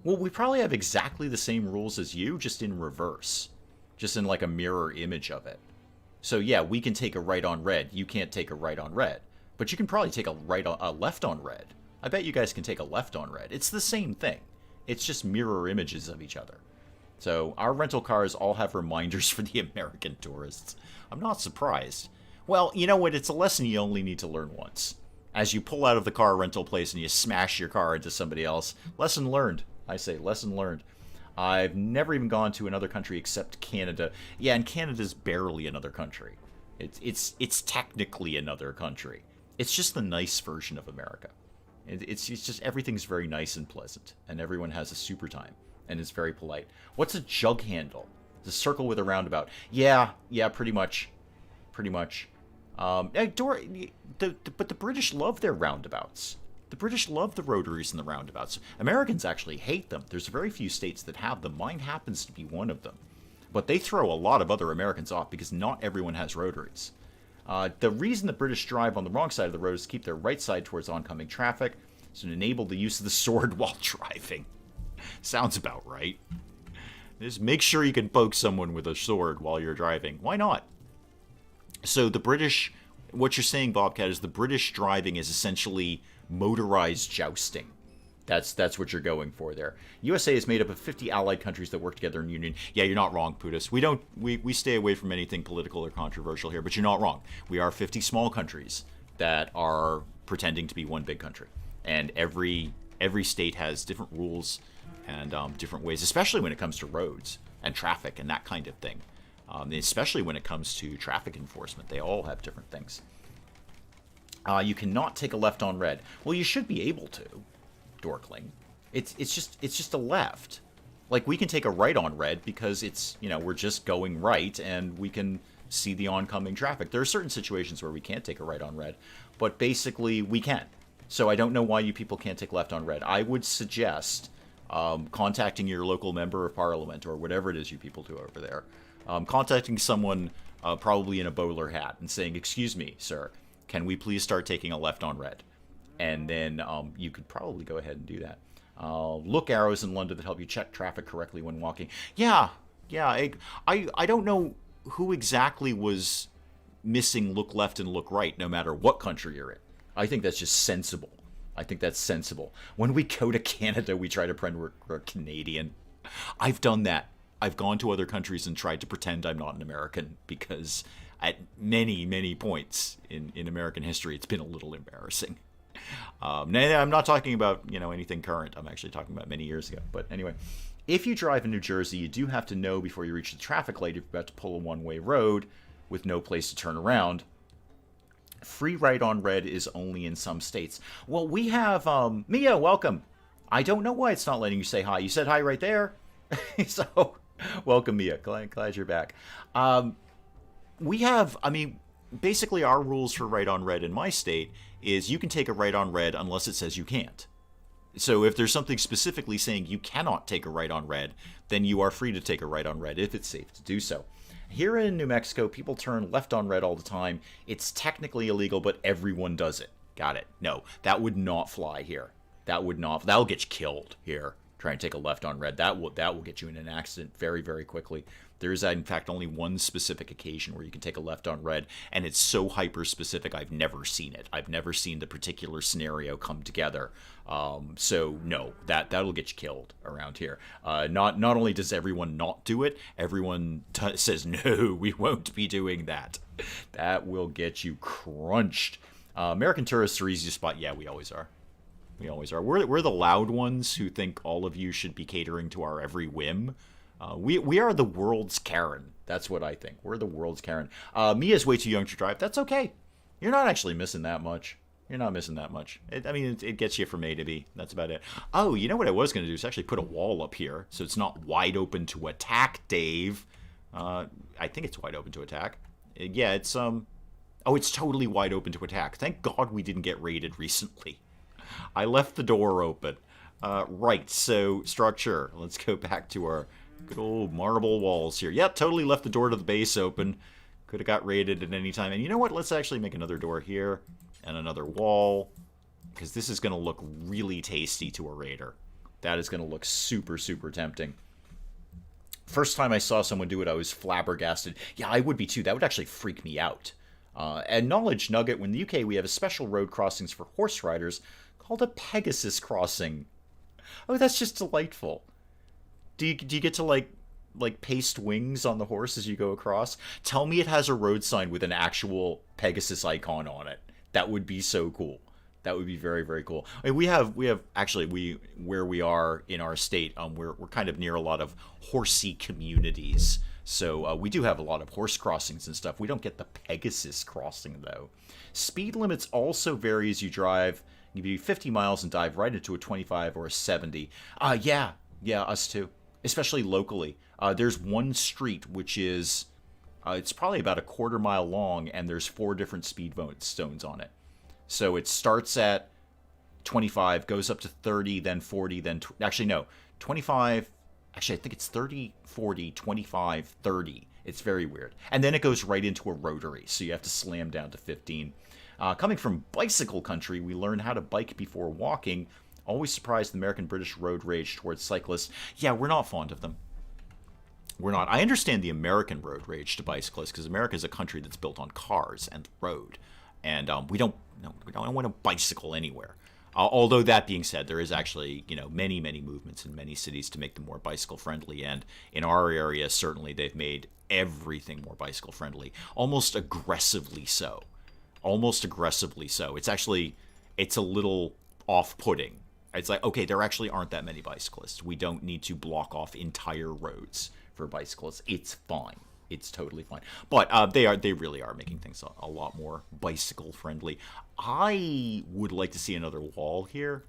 Well, we probably have exactly the same rules as you, just in reverse. Just in like a mirror image of it. So yeah, we can take a right on red. You can't take a right on red. But you can probably take a left on red. I bet you guys can take a left on red. It's the same thing. It's just mirror images of each other. So our rental cars all have reminders for the American tourists. I'm not surprised. Well, you know what? It's a lesson you only need to learn once. As you pull out of the car rental place and you smash your car into somebody else. Lesson learned. I say, lesson learned. I've never even gone to another country except Canada. Yeah, and Canada's barely another country. It's technically another country. It's just the nice version of America. It's just everything's very nice and pleasant, and everyone has a super time, and it's very polite. What's a jug handle? It's a circle with a roundabout. Yeah, pretty much. But the British love their roundabouts. The British love the rotaries and the roundabouts. Americans actually hate them. There's very few states that have them. Mine happens to be one of them. But they throw a lot of other Americans off because not everyone has rotaries. The reason the British drive on the wrong side of the road is to keep their right side towards oncoming traffic, so to enable the use of the sword while driving. Sounds about right. Just make sure you can poke someone with a sword while you're driving. Why not? So the British, what you're saying, Bobcat, is the British driving is essentially motorized jousting. That's what you're going for there. USA is made up of 50 allied countries that work together in union. Yeah, you're not wrong, Putis. We stay away from anything political or controversial here, but you're not wrong. We are 50 small countries that are pretending to be one big country. And every state has different rules and different ways, especially when it comes to roads and traffic and that kind of thing. Especially when it comes to traffic enforcement. They all have different things. You cannot take a left on red. Well, you should be able to. Dorkling. It's just a left. Like, we can take a right on red because it's, we're just going right and we can see the oncoming traffic. There are certain situations where we can't take a right on red, but basically we can. So I don't know why you people can't take left on red. I would suggest contacting your local member of parliament or whatever it is you people do over there. Contacting someone probably in a bowler hat and saying, "Excuse me, sir, can we please start taking a left on red?" And then you could probably go ahead and do that. Look arrows in London that help you check traffic correctly when walking. Yeah. I don't know who exactly was missing look left and look right, no matter what country you're in. I think that's just sensible. I think that's sensible. When we go to Canada, we try to pretend we're Canadian. I've done that. I've gone to other countries and tried to pretend I'm not an American because at many, many points in American history, it's been a little embarrassing. I'm not talking about, anything current. I'm actually talking about many years ago. But anyway, if you drive in New Jersey, you do have to know before you reach the traffic light if you're about to pull a one-way road with no place to turn around. Free right on red is only in some states. Well, we have, Mia, welcome. I don't know why it's not letting you say hi. You said hi right there. So, welcome, Mia. Glad you're back. We have, basically our rules for right on red in my state is you can take a right on red unless it says you can't. So if there's something specifically saying you cannot take a right on red, then you are free to take a right on red if it's safe to do so. Here in New Mexico, people turn left on red all the time. It's technically illegal, but everyone does it. Got it. No, that would not fly here. That'll get you killed here. try and take a left on red. That will get you in an accident very, very quickly. There is, in fact, only one specific occasion where you can take a left on red, and it's so hyper-specific, I've never seen it. I've never seen the particular scenario come together. So, no, that'll get you killed around here. Not only does everyone not do it, everyone says, no, we won't be doing that. That will get you crunched. American tourists are easy to spot. Yeah, we always are. We always are. We're the loud ones who think all of you should be catering to our every whim. We are the world's Karen. That's what I think. We're the world's Karen. Mia's way too young to drive. That's okay. You're not actually missing that much. You're not missing that much. It gets you from A to B. That's about it. Oh, you know what I was going to do is actually put a wall up here so it's not wide open to attack, Dave. I think it's wide open to attack. Yeah, it's Oh, it's totally wide open to attack. Thank God we didn't get raided recently. I left the door open. Right, so structure. Let's go back to our good old marble walls here. Yep, totally left the door to the base open. Could have got raided at any time. And you know what? Let's actually make another door here and another wall, because this is going to look really tasty to a raider. That is going to look super, super tempting. First time I saw someone do it, I was flabbergasted. Yeah, I would be too. That would actually freak me out. And knowledge nugget, in the UK we have a special road crossings for horse riders called a Pegasus Crossing. Oh, that's just delightful. Do you get to like paste wings on the horse as you go across? Tell me it has a road sign with an actual Pegasus icon on it. That would be so cool. That would be very, very cool. I mean, we have actually where we are in our state, we're kind of near a lot of horsey communities. So we do have a lot of horse crossings and stuff. We don't get the Pegasus crossing though. Speed limits also vary as you drive. You can do 50 miles and dive right into a 25 or a 70. Yeah, us too. Especially locally. There's one street which is, it's probably about a quarter mile long, and there's 4 different speed zones on it. So it starts at 25, goes up to 30, then 40, then... Actually, no. 25... Actually, I think it's 30, 40, 25, 30. It's very weird. And then it goes right into a rotary, so you have to slam down to 15. Coming from bicycle country, we learn how to bike before walking. Always surprised the American-British road rage towards cyclists. Yeah, we're not fond of them. We're not. I understand the American road rage to bicyclists, because America is a country that's built on cars and road. And we don't want to bicycle anywhere. Although that being said, there is actually, many, many movements in many cities to make them more bicycle friendly. And in our area, certainly they've made everything more bicycle friendly. Almost aggressively so. It's a little off-putting. It's like, okay, there actually aren't that many bicyclists. We don't need to block off entire roads for bicyclists. It's fine. It's totally fine. But they really are making things a lot more bicycle friendly. I would like to see another wall here.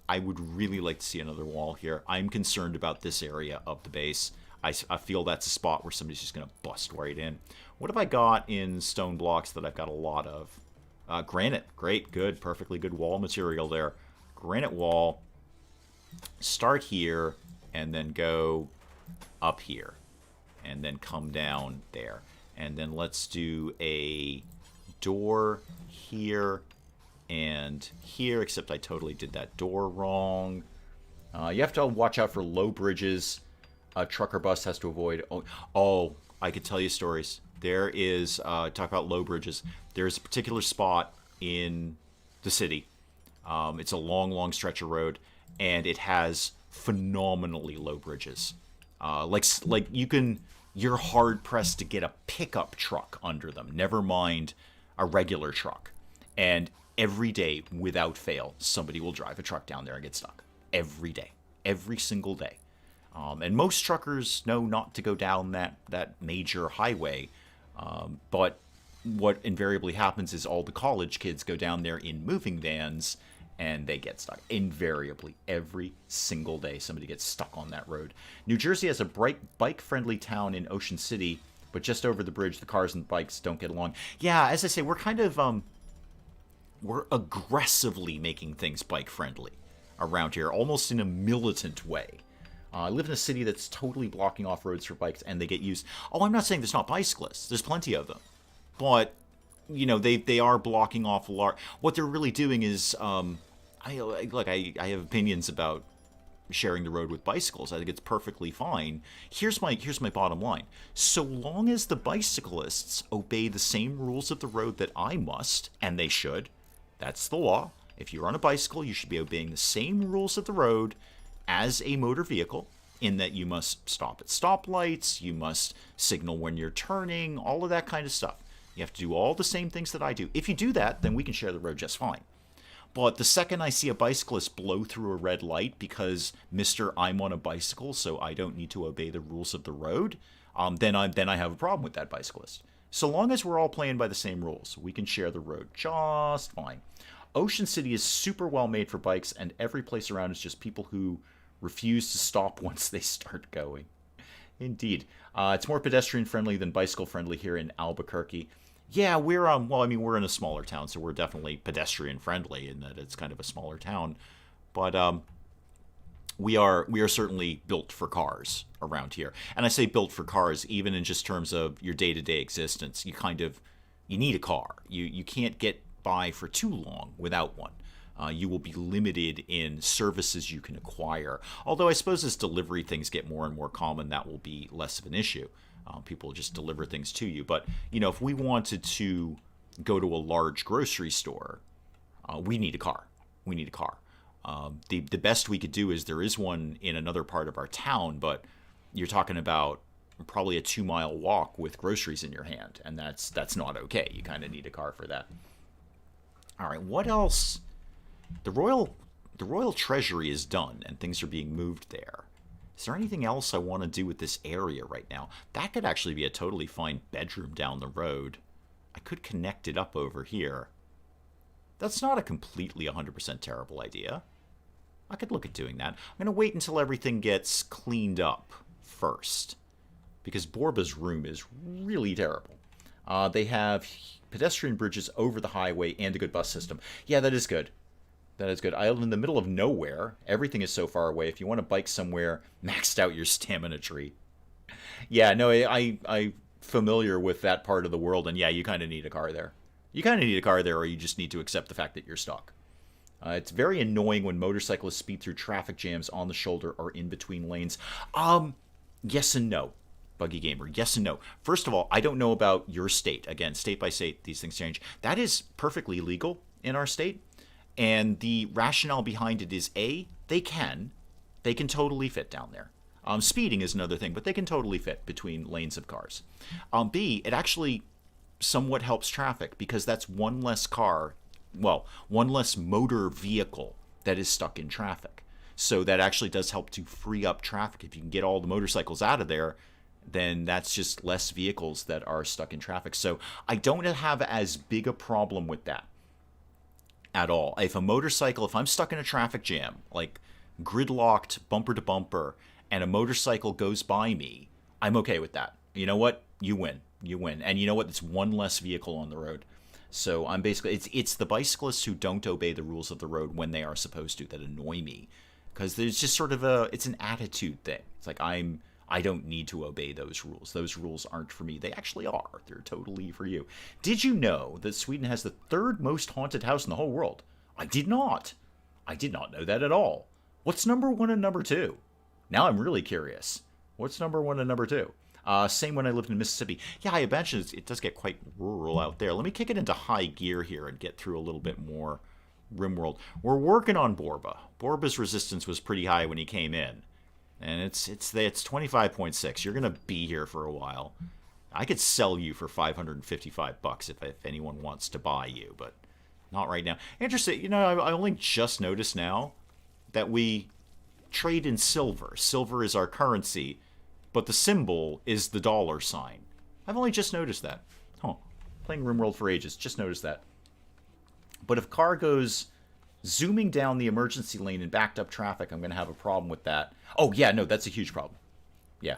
I would really like to see another wall here. I'm concerned about this area of the base. I feel that's a spot where somebody's just going to bust right in. What have I got in stone blocks that I've got a lot of? Granite. Great, good, perfectly good wall material there. Granite wall. Start here and then go up here. And then come down there. And then let's do a door here and here, except I totally did that door wrong. You have to watch out for low bridges. A truck or bus has to avoid. Oh, I could tell you stories. There is, talk about low bridges. There's a particular spot in the city. It's a long, long stretch of road, and it has phenomenally low bridges. Like you're hard pressed to get a pickup truck under them, never mind a regular truck. And every day, without fail, somebody will drive a truck down there and get stuck. Every day. Every single day. And most truckers know not to go down that major highway. But what invariably happens is all the college kids go down there in moving vans, and they get stuck. Invariably, every single day, somebody gets stuck on that road. New Jersey has a bike-friendly town in Ocean City, but just over the bridge, the cars and bikes don't get along. Yeah, as I say, we're kind of, we're aggressively making things bike-friendly around here, almost in a militant way. I live in a city that's totally blocking off roads for bikes, and they get used. Oh, I'm not saying there's not bicyclists. There's plenty of them. But, they are blocking off large... What they're really doing is... I have opinions about sharing the road with bicycles. I think it's perfectly fine. Here's my bottom line. So long as the bicyclists obey the same rules of the road that I must, and they should, that's the law. If you're on a bicycle, you should be obeying the same rules of the road as a motor vehicle, in that you must stop at stoplights, you must signal when you're turning, all of that kind of stuff. You have to do all the same things that I do. If you do that, then we can share the road just fine. But the second I see a bicyclist blow through a red light because Mr. I'm on a bicycle, so I don't need to obey the rules of the road, then I have a problem with that bicyclist. So long as we're all playing by the same rules, we can share the road just fine. Ocean City is super well made for bikes, and every place around is just people who refuse to stop once they start going. Indeed. It's more pedestrian friendly than bicycle friendly here in Albuquerque. Yeah, we're we're in a smaller town, so we're definitely pedestrian friendly in that it's kind of a smaller town. But we are certainly built for cars around here. And I say built for cars even in just terms of your day-to-day existence. You need a car. You can't get by for too long without one. You will be limited in services you can acquire. Although I suppose as delivery things get more and more common, that will be less of an issue. People just deliver things to you. But, if we wanted to go to a large grocery store, we need a car. We need a car. The best we could do is there is one in another part of our town, but you're talking about probably a 2-mile walk with groceries in your hand, and that's not okay. You kind of need a car for that. All right, what else? The royal treasury is done, and things are being moved there. Is there anything else I want to do with this area right now? That could actually be a totally fine bedroom down the road. I could connect it up over here. That's not a completely 100% terrible idea. I could look at doing that. I'm going to wait until everything gets cleaned up first, because Borba's room is really terrible. They have pedestrian bridges over the highway and a good bus system. Yeah, that is good. That is good. I live in the middle of nowhere. Everything is so far away. If you want to bike somewhere, maxed out your stamina tree. Yeah, no, I'm familiar with that part of the world, and yeah, you kind of need a car there. You kind of need a car there, or you just need to accept the fact that you're stuck. It's very annoying when motorcyclists speed through traffic jams on the shoulder or in between lanes. Yes and no. Buggy Gamer, yes and no. First of all, I don't know about your state. Again, state by state, these things change. That is perfectly legal in our state. And the rationale behind it is A, they can totally fit down there. Speeding is another thing, but they can totally fit between lanes of cars. B, it actually somewhat helps traffic because that's one less motor vehicle that is stuck in traffic. So that actually does help to free up traffic. If you can get all the motorcycles out of there, then that's just less vehicles that are stuck in traffic. So I don't have as big a problem with that at all. If I'm stuck in a traffic jam, like gridlocked bumper to bumper, and a motorcycle goes by me, I'm okay with that. You know what? You win. And you know what? It's one less vehicle on the road. So I'm basically, it's the bicyclists who don't obey the rules of the road when they are supposed to that annoy me. Because there's just sort of it's an attitude thing. It's like I don't need to obey those rules. Those rules aren't for me. They actually are. They're totally for you. Did you know that Sweden has the 3rd most haunted house in the whole world? I did not. I did not know that at all. What's number 1 and number 2? Now I'm really curious. What's number 1 and number 2? Same when I lived in Mississippi. Yeah, I imagine it does get quite rural out there. Let me kick it into high gear here and get through a little bit more RimWorld. We're working on Borba. Borba's resistance was pretty high when he came in. And it's 25.6. You're going to be here for a while. I could sell you for $555 if anyone wants to buy you, but not right now. Interesting. I only just noticed now that we trade in silver. Silver is our currency, but the symbol is the $sign. I've only just noticed that. Playing RimWorld for ages. Just noticed that. But if car goes zooming down the emergency lane in backed up traffic, I'm going to have a problem with that. Oh, yeah, no, that's a huge problem. Yeah.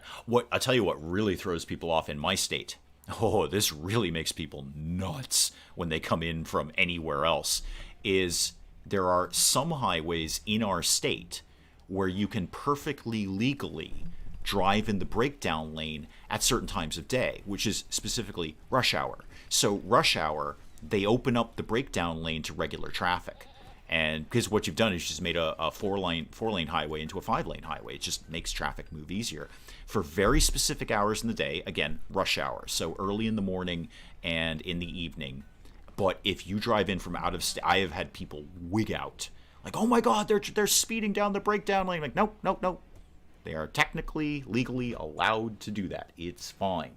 I'll tell you what really throws people off in my state. Oh, this really makes people nuts when they come in from anywhere else, is there are some highways in our state where you can perfectly legally drive in the breakdown lane at certain times of day, which is specifically rush hour. So rush hour, they open up the breakdown lane to regular traffic. And because what you've done is just made a four-lane highway into a 5-lane highway. It just makes traffic move easier. For very specific hours in the day, again, rush hour, so early in the morning and in the evening. But if you drive in from out of state, I have had people wig out. Like, oh my God, they're speeding down the breakdown lane. Like, nope, nope, nope. They are technically, legally allowed to do that. It's fine.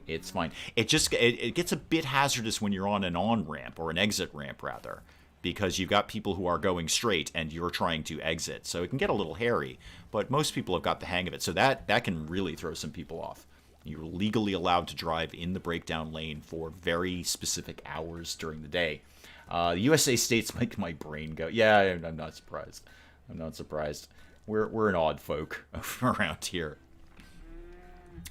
It's fine. It gets a bit hazardous when you're on an on-ramp, or an exit ramp, rather, because you've got people who are going straight and you're trying to exit. So it can get a little hairy, but most people have got the hang of it. So that can really throw some people off. You're legally allowed to drive in the breakdown lane for very specific hours during the day. The USA states make my brain go, yeah, I'm not surprised. I'm not surprised. We're an odd folk around here.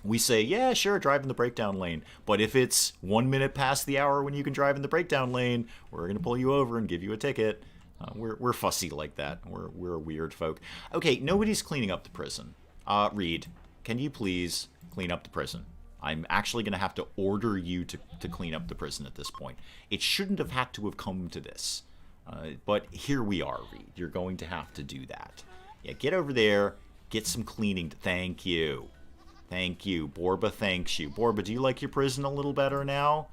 We say, yeah, sure, drive in the breakdown lane. But if it's 1 minute past the hour when you can drive in the breakdown lane, we're going to pull you over and give you a ticket. We're fussy like that. We're weird folk. Okay, nobody's cleaning up the prison. Reed, can you please clean up the prison? I'm actually going to have to order you to clean up the prison at this point. It shouldn't have had to have come to this. But here we are, Reed. You're going to have to do that. Yeah, get over there. Get some cleaning. Thank you. Thank you. Borba thanks you. Borba, do you like your prison a little better now?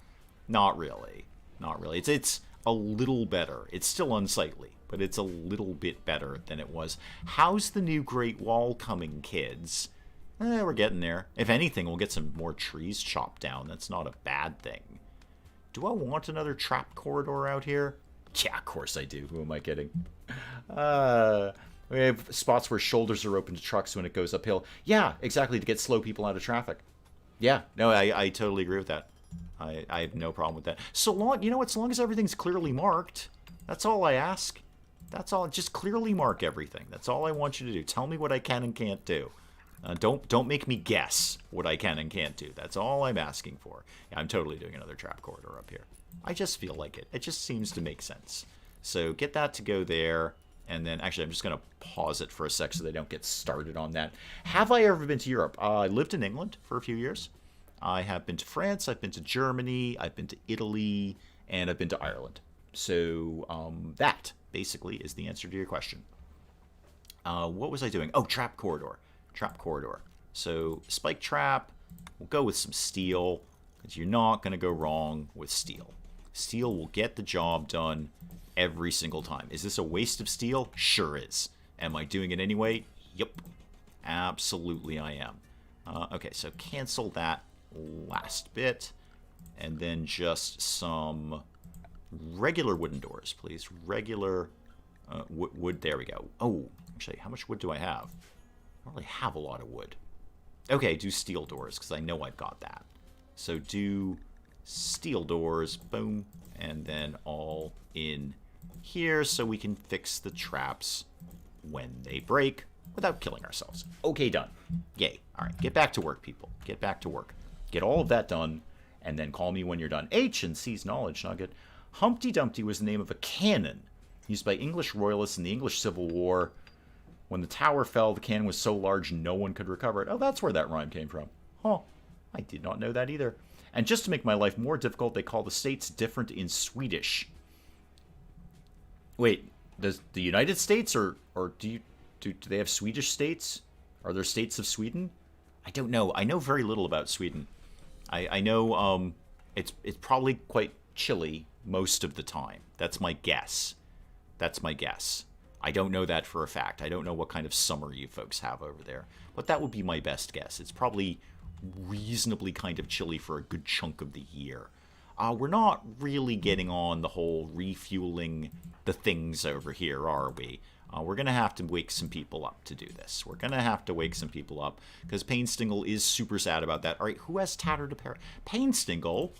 Not really. Not really. It's a little better. It's still unsightly, but it's a little bit better than it was. How's the new Great Wall coming, kids? We're getting there. If anything, we'll get some more trees chopped down. That's not a bad thing. Do I want another trap corridor out here? Yeah, of course I do. Who am I kidding? We have spots where shoulders are open to trucks when it goes uphill. Yeah, exactly, to get slow people out of traffic. Yeah, no, I totally agree with that. I have no problem with that. So long, as long as everything's clearly marked, that's all I ask. That's all. Just clearly mark everything. That's all I want you to do. Tell me what I can and can't do. Don't make me guess what I can and can't do. That's all I'm asking for. Yeah, I'm totally doing another trap corridor up here. I just feel like it. It just seems to make sense. So get that to go there. And then, actually, I'm just going to pause it for a sec so they don't get started on that. Have I ever been to Europe? I lived in England for a few years. I have been to France. I've been to Germany. I've been to Italy. And I've been to Ireland. So that, basically, is the answer to your question. What was I doing? Oh, trap corridor. Trap corridor. So, spike trap. We'll go with some steel, because you're not going to go wrong with steel. Steel will get the job done every single time. Is this a waste of steel? Sure is. Am I doing it anyway? Yep. Absolutely I am. Okay, so cancel that last bit. And then just some regular wooden doors, please. Regular wood. There we go. Oh, actually, how much wood do I have? I don't really have a lot of wood. Okay, do steel doors, because I know I've got that. So do steel doors. Boom. And then all in here so we can fix the traps when they break without killing ourselves. Okay, done. Yay. All right, get back to work, people. Get back to work. Get all of that done, and then call me when you're done. H and C's knowledge nugget. Humpty Dumpty was the name of a cannon used by English royalists in the English Civil War. When the tower fell, the cannon was so large no one could recover it. Oh, that's where that rhyme came from. Huh. I did not know that either. And just to make my life more difficult, they call the states different in Swedish. Wait, does the United States or do they have Swedish states? Are there states of Sweden? I don't know. I know very little about Sweden. I know it's probably quite chilly most of the time. That's my guess. That's my guess. I don't know that for a fact. I don't know what kind of summer you folks have over there. But that would be my best guess. It's probably reasonably kind of chilly for a good chunk of the year. We're not really getting on the whole refueling the things over here, are we? We're going to have to wake some people up to do this. We're going to have to wake some people up, because Painstingle is super sad about that. All right, who has tattered apparel? Painstingle,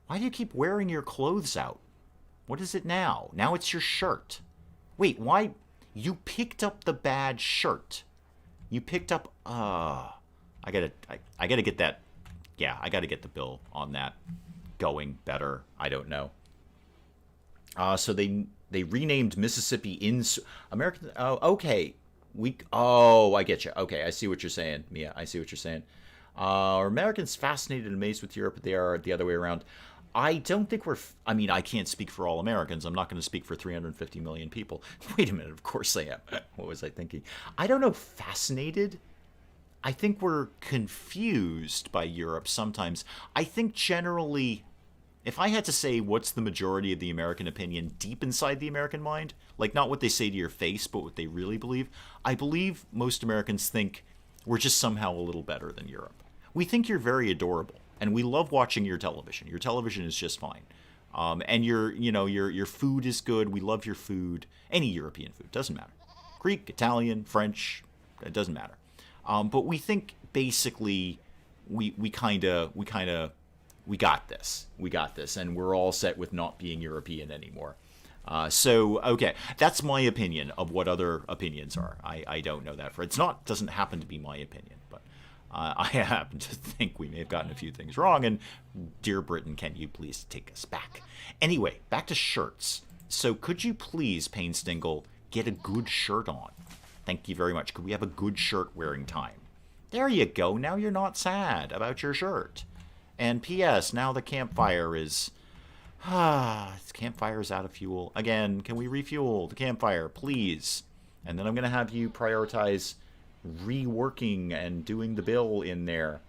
why do you keep wearing your clothes out? What is it now? Now it's your shirt. Wait, why? You picked up the bad shirt. You picked up... I gotta get that... Yeah, I gotta get the bill on that going better. I don't know. So they renamed Mississippi in American. Oh, okay. I get you. Okay, I see what you're saying, Mia. I see what you're saying. Are Americans fascinated and amazed with Europe? They are the other way around. I don't think I mean, I can't speak for all Americans. I'm not going to speak for 350 million people. Wait a minute, of course I am. What was I thinking? I don't know, fascinated? I think we're confused by Europe sometimes. I think generally, if I had to say what's the majority of the American opinion deep inside the American mind, like not what they say to your face, but what they really believe, I believe most Americans think we're just somehow a little better than Europe. We think you're very adorable, and we love watching your television. Your television is just fine. And your food is good. We love your food. Any European food, doesn't matter. Greek, Italian, French, it doesn't matter. But we think basically we got this. We got this, and we're all set with not being European anymore. Okay, that's my opinion of what other opinions are. I don't know that doesn't happen to be my opinion, but I happen to think we may have gotten a few things wrong, and dear Britain, can you please take us back? Anyway, back to shirts. So could you please, Payne Stingle, get a good shirt on? Thank you very much. Could we have a good shirt wearing time? There you go. Now you're not sad about your shirt. And P.S. Now the campfire is... this campfire is out of fuel. Again, can we refuel the campfire, please? And then I'm going to have you prioritize reworking and doing the bill in there.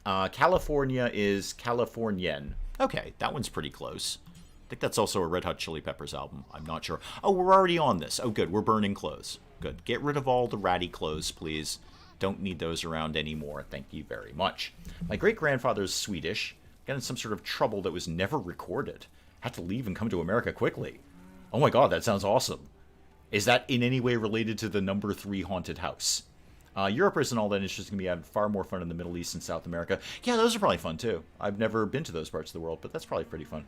California is Californian. Okay, that one's pretty close. I think that's also a Red Hot Chili Peppers album. I'm not sure. Oh, we're already on this. Oh, good. We're burning clothes. Good. Get rid of all the ratty clothes, please. Don't need those around anymore. Thank you very much. My great-grandfather's Swedish. Got in some sort of trouble that was never recorded. Had to leave and come to America quickly. Oh my god, that sounds awesome. Is that in any way related to the number 3 haunted house? Europe isn't all that interesting to me. I had far more fun in the Middle East and South America. Yeah, those are probably fun too. I've never been to those parts of the world, but that's probably pretty fun.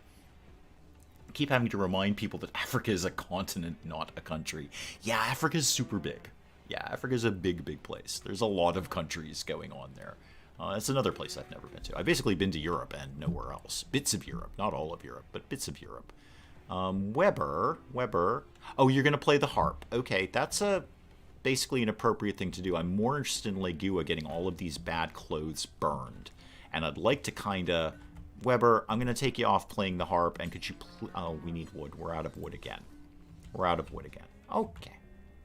Keep having to remind people that Africa is a continent, not a country. Yeah, Africa's super big. Yeah, Africa's a big, big place. There's a lot of countries going on there. That's another place I've never been to. I've basically been to Europe and nowhere else. Bits of Europe. Not all of Europe, but bits of Europe. Weber. Oh, you're going to play the harp. Okay, that's basically an appropriate thing to do. I'm more interested in Legua getting all of these bad clothes burned. And I'd like to kind of... Weber, I'm going to take you off playing the harp, and could you... Oh, we need wood. We're out of wood again. Okay.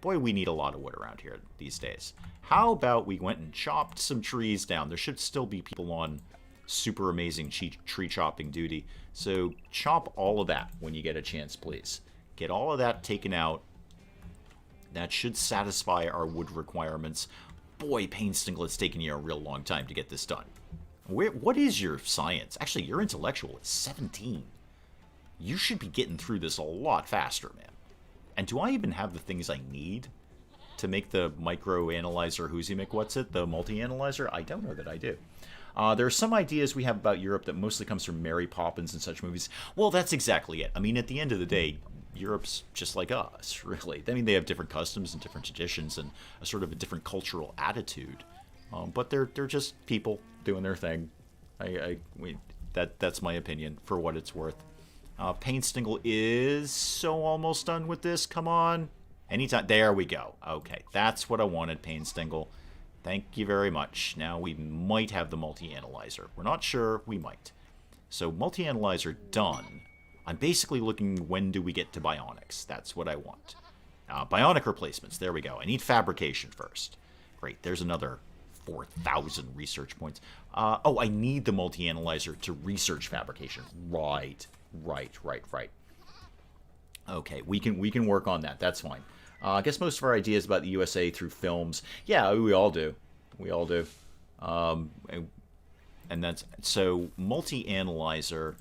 Boy, we need a lot of wood around here these days. How about we went and chopped some trees down? There should still be people on super amazing tree chopping duty. So chop all of that when you get a chance, please. Get all of that taken out. That should satisfy our wood requirements. Boy, Payne Stingle, it's taken you a real long time to get this done. What is your science? Actually, your intellectual is 17. You should be getting through this a lot faster, man. And do I even have the things I need to make the micro-analyzer the multi-analyzer? I don't know that I do. There are some ideas we have about Europe that mostly comes from Mary Poppins and such movies. Well, that's exactly it. I mean, at the end of the day, Europe's just like us, really. I mean, they have different customs and different traditions and a sort of a different cultural attitude. But they're just people doing their thing. That's my opinion, for what it's worth. Payne Stingle is so almost done with this. Come on. Anytime. There we go. Okay, that's what I wanted, Payne Stingle. Thank you very much. Now we might have the multi-analyzer. We're not sure. We might. So multi-analyzer done. I'm basically looking, when do we get to bionics? That's what I want. Bionic replacements. There we go. I need fabrication first. Great. There's another 4,000 research points. I need the multi-analyzer to research fabrication. Right. Okay, we can work on that. That's fine. I guess most of our ideas about the USA through films. Yeah, we all do. And that's so multi-analyzer.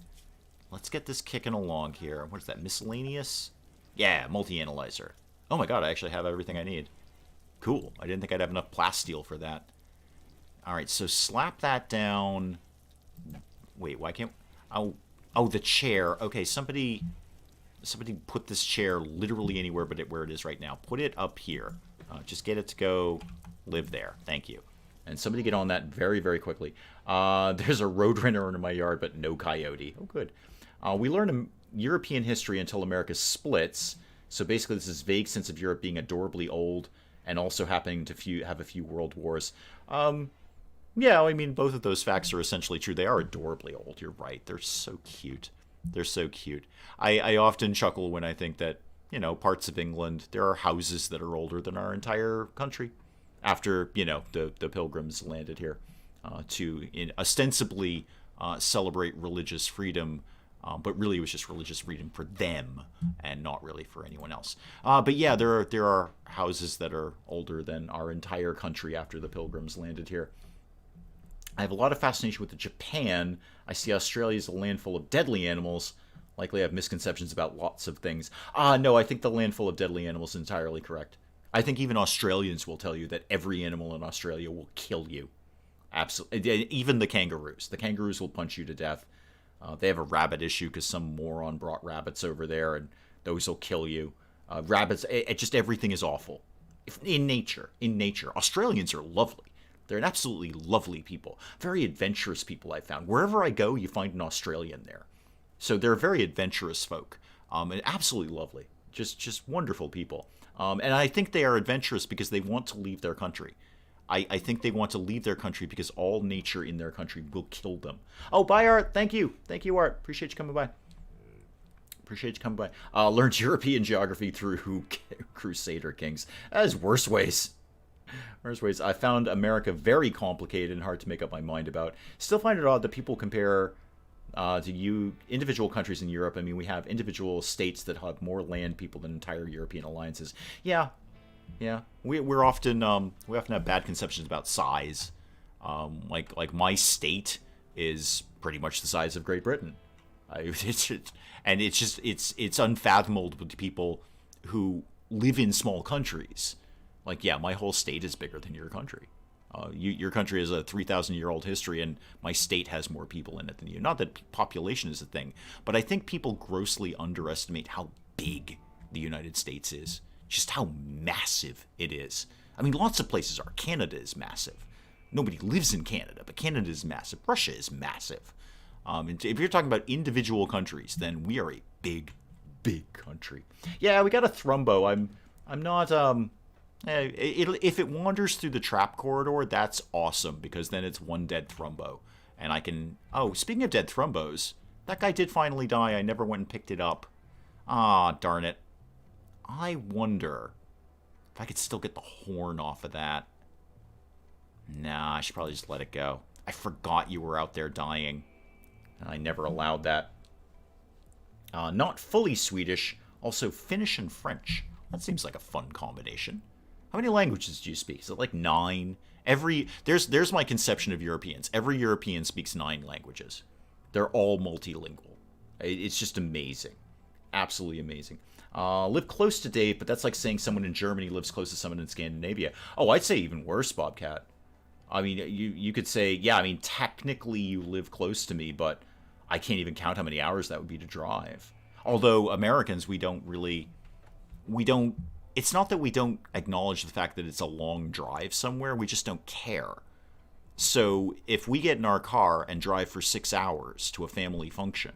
Let's get this kicking along here. What is that? Miscellaneous? Yeah, multi-analyzer. Oh my god, I actually have everything I need. Cool. I didn't think I'd have enough plasteel for that. All right, so slap that down. Wait, why can't... Oh, the chair. Okay, somebody put this chair literally anywhere but where it is right now. Put it up here. Just get it to go live there. Thank you. And somebody get on that very, very quickly. There's a roadrunner in my yard, but no coyote. Oh, good. We learn European history until America splits. So basically, this is vague sense of Europe being adorably old and also happening to have a few world wars. Yeah, I mean, both of those facts are essentially true. They are adorably old. You're right. They're so cute. They're so cute. I often chuckle when I think that, parts of England, there are houses that are older than our entire country after, the pilgrims landed here ostensibly celebrate religious freedom, but really it was just religious freedom for them and not really for anyone else. But yeah, there are houses that are older than our entire country after the pilgrims landed here. I have a lot of fascination with Japan. I see Australia as a land full of deadly animals. Likely I have misconceptions about lots of things. No, I think the land full of deadly animals is entirely correct. I think even Australians will tell you that every animal in Australia will kill you. Absolutely. Even the kangaroos. The kangaroos will punch you to death. They have a rabbit issue because some moron brought rabbits over there, and those will kill you. Rabbits, just everything is awful. In nature. Australians are lovely. They're an absolutely lovely people. Very adventurous people, I've found. Wherever I go, you find an Australian there. So they're very adventurous folk. And absolutely lovely. Just wonderful people. And I think they are adventurous because they want to leave their country. I think they want to leave their country because all nature in their country will kill them. Oh, bye, Art. Thank you. Thank you, Art. Appreciate you coming by. Learned European geography through Crusader Kings. As worse ways. I found America very complicated and hard to make up my mind about. Still find it odd that people compare to individual countries in Europe. I mean, we have individual states that have more land people than entire European alliances. Yeah. We often have bad conceptions about size. Like my state is pretty much the size of Great Britain. It's unfathomable to people who live in small countries. Like, yeah, my whole state is bigger than your country. Your country has a 3,000-year-old history, and my state has more people in it than you. Not that population is a thing, but I think people grossly underestimate how big the United States is. Just how massive it is. I mean, lots of places are. Canada is massive. Nobody lives in Canada, but Canada is massive. Russia is massive. And if you're talking about individual countries, then we are a big, big country. Yeah, we got a Thrumbo. I'm not... if it wanders through the trap corridor, that's awesome, because then it's one dead Thrumbo. And I can... Oh, speaking of dead Thrumbos, that guy did finally die. I never went and picked it up. Ah, darn it. I wonder if I could still get the horn off of that. Nah, I should probably just let it go. I forgot you were out there dying. I never allowed that. Not fully Swedish, also Finnish and French. That seems like a fun combination. How many languages do you speak? Is it like 9? There's my conception of Europeans. Every European speaks 9 languages. They're all multilingual. It's just amazing. Absolutely amazing. Live close to Dave, but that's like saying someone in Germany lives close to someone in Scandinavia. Oh, I'd say even worse, Bobcat. I mean, you could say, yeah, I mean, technically you live close to me, but I can't even count how many hours that would be to drive. Although Americans, it's not that we don't acknowledge the fact that it's a long drive somewhere, we just don't care. So if we get in our car and drive for 6 hours to a family function,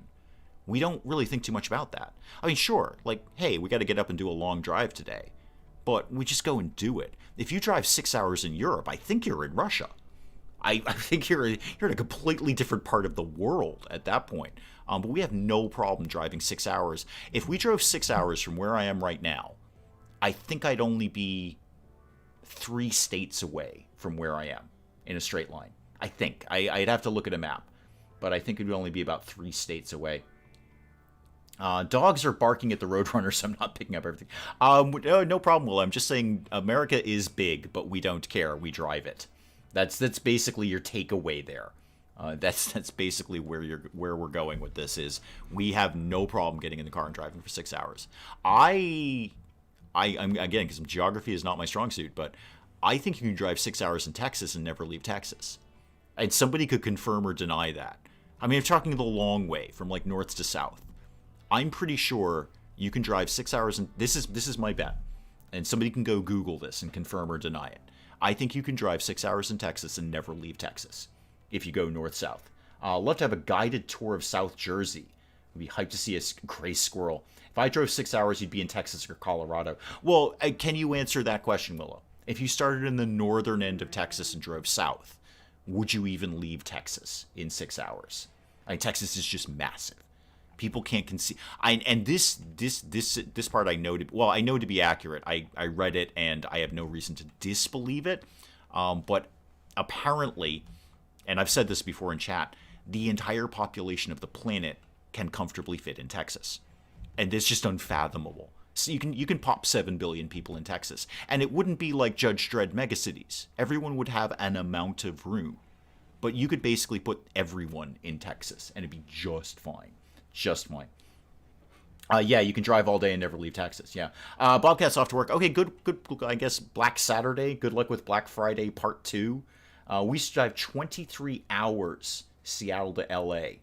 we don't really think too much about that. I mean, sure, like, hey, we got to get up and do a long drive today. But we just go and do it. If you drive 6 hours in Europe, I think you're in Russia. I think you're in a completely different part of the world at that point. But we have no problem driving 6 hours. If we drove 6 hours from where I am right now, I think I'd only be 3 states away from where I am in a straight line. I think. I'd have to look at a map. But I think it would only be about 3 states away. Dogs are barking at the Roadrunner, so I'm not picking up everything. No problem, Will. I'm just saying America is big, but we don't care. We drive it. That's basically your takeaway there. That's basically where we're going with this. Is we have no problem getting in the car and driving for 6 hours. I'm again, because geography is not my strong suit, but I think you can drive 6 hours in Texas and never leave Texas. And somebody could confirm or deny that. I mean, I'm talking the long way from like north to south. I'm pretty sure you can drive 6 hours, and this is my bet. And somebody can go Google this and confirm or deny it. I think you can drive 6 hours in Texas and never leave Texas if you go north-south. Love to have a guided tour of South Jersey. I'd be hyped to see a gray squirrel. If I drove 6 hours, you'd be in Texas or Colorado. Well, can you answer that question, Willow? If you started in the northern end of Texas and drove south, would you even leave Texas in 6 hours? I mean, Texas is just massive. People can't conceive. And this part I know to be accurate. I read it and I have no reason to disbelieve it. But apparently, and I've said this before in chat, the entire population of the planet can comfortably fit in Texas, and it's just unfathomable. So you can pop 7 billion people in Texas, and it wouldn't be like Judge Dredd megacities. Everyone would have an amount of room, but you could basically put everyone in Texas, and it'd be just fine. Just fine. Yeah, you can drive all day and never leave Texas. Yeah. Bobcat's off to work. Okay, good. I guess Black Saturday. Good luck with Black Friday Part 2. We used to drive 23 hours Seattle to LA.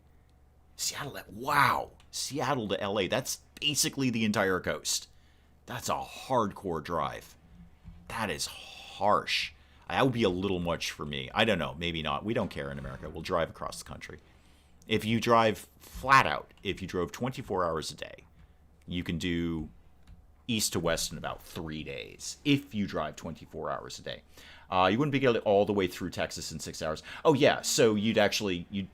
Seattle to LA. That's basically the entire coast. That's a hardcore drive. That is harsh. That would be a little much for me. I don't know. Maybe not. We don't care in America. We'll drive across the country. If you drive flat out, if you drove 24 hours a day, you can do east to west in about 3 days if you drive 24 hours a day. You wouldn't be able to all the way through Texas in 6 hours. Oh, yeah, so you'd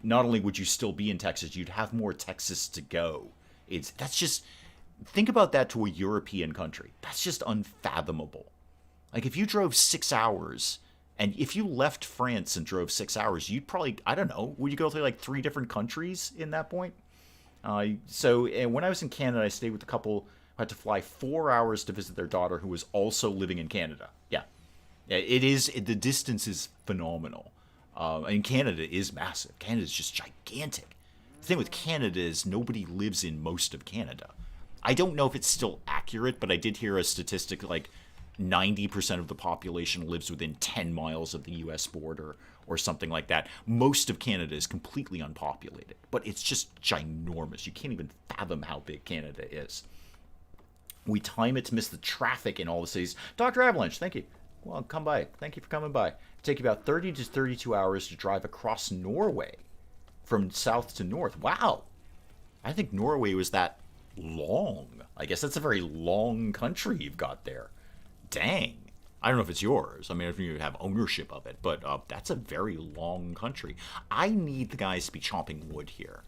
not only would you still be in Texas, you'd have more Texas to go. That's just, think about that to a European country. That's just unfathomable. Like, if you drove 6 hours, and if you left France and drove 6 hours, you'd probably, I don't know, would you go through like 3 different countries in that point? And when I was in Canada, I stayed with a couple who had to fly 4 hours to visit their daughter who was also living in Canada. Yeah. The distance is phenomenal. And Canada is massive. Canada is just gigantic. The thing with Canada is nobody lives in most of Canada. I don't know if it's still accurate, but I did hear a statistic like 90% of the population lives within 10 miles of the U.S. border or something like that. Most of Canada is completely unpopulated, but it's just ginormous. You can't even fathom how big Canada is. We time it to miss the traffic in all the cities. Dr. Avalanche, thank you. Well, come by. Thank you for coming by. It'll take you about 30 to 32 hours to drive across Norway from south to north. Wow. I think Norway was that long. I guess that's a very long country you've got there. Dang. I don't know if it's yours. I mean, if you have ownership of it, but that's a very long country. I need the guys to be chopping wood here.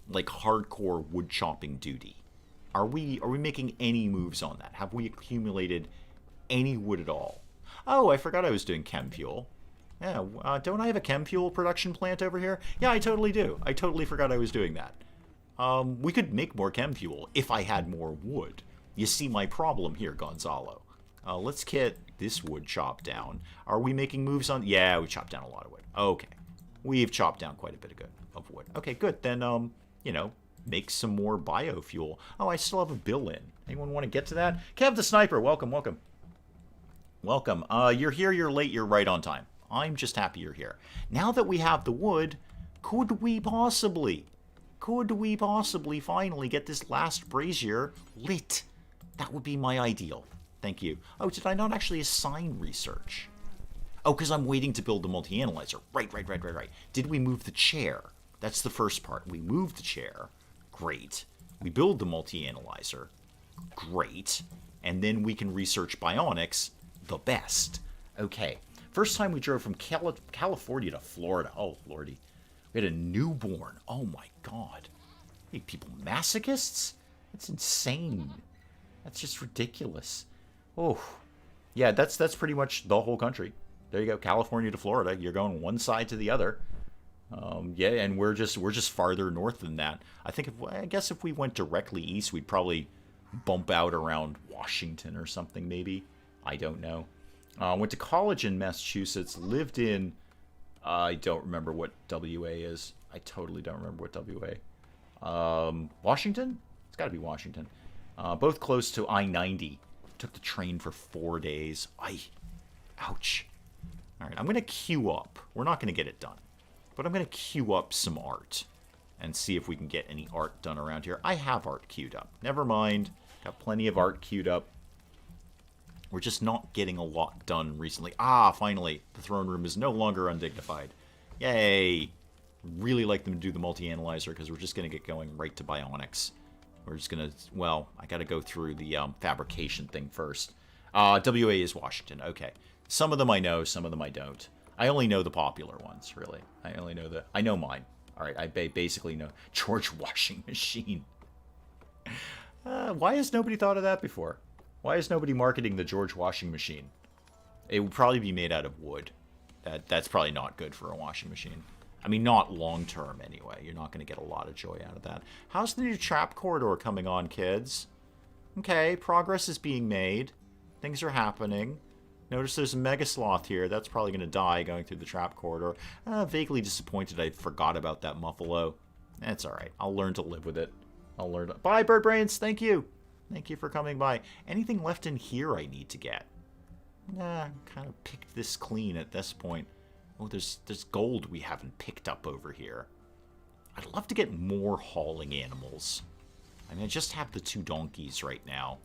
Like hardcore wood chopping duty. Are we making any moves on that? Have we accumulated any wood at all? Oh, I forgot I was doing chem fuel. Yeah, don't I have a chem fuel production plant over here? Yeah, I totally do. I totally forgot I was doing that. We could make more chem fuel if I had more wood. You see my problem here, Gonzalo. Let's get this wood chopped down. Are we making moves on? Yeah, we chopped down a lot of wood. Okay. We've chopped down quite a bit of wood. Okay, good. Then, make some more biofuel. Oh, I still have a bill in. Anyone want to get to that? Kev the Sniper, welcome. Welcome. You're here, you're late, you're right on time. I'm just happy you're here. Now that we have the wood, could we possibly finally get this last brazier lit? That would be my ideal. Thank you. Oh, did I not actually assign research? Oh, because I'm waiting to build the multi-analyzer. Right. Did we move the chair? That's the first part. We moved the chair. Great. We build the multi-analyzer. Great. And then we can research bionics. The best. Okay. First time we drove from California to Florida. Oh, lordy. We had a newborn. Oh, my God. Hey, people masochists? That's insane. That's just ridiculous. Oh, yeah, that's pretty much the whole country. There you go, California to Florida. You're going one side to the other. Yeah, and we're just farther north than that. I guess if we went directly east, we'd probably bump out around Washington or something, maybe. I don't know. Went to college in Massachusetts. Lived in, I don't remember what WA is. I totally don't remember what WA. Washington? It's got to be Washington. Both close to I-90. Took the train for 4 days. Ouch. All right, I'm going to queue up. We're not going to get it done. But I'm going to queue up some art and see if we can get any art done around here. I have art queued up. Never mind. Got plenty of art queued up. We're just not getting a lot done recently. Finally. The throne room is no longer undignified. Yay. Really like them to do the multi-analyzer because we're just going to get going right to bionics. We're just going to, I got to go through the fabrication thing first. WA is Washington. Okay. Some of them I know, some of them I don't. I only know the popular ones, really. I know mine. All right, I basically know George Washing Machine. Why has nobody thought of that before? Why is nobody marketing the George Washing Machine? It would probably be made out of wood. That's probably not good for a washing machine. I mean, not long term anyway. You're not going to get a lot of joy out of that. How's the new trap corridor coming on, kids? Okay, progress is being made. Things are happening. Notice there's a mega sloth here. That's probably going to die going through the trap corridor. Vaguely disappointed I forgot about that Muffalo. That's alright. I'll learn to live with it. I'll learn to... Bye, Bird Brains! Thank you! Thank you for coming by. Anything left in here I need to get? Nah, kind of picked this clean at this point. Oh, there's gold we haven't picked up over here. I'd love to get more hauling animals. I mean, I just have the 2 donkeys right now.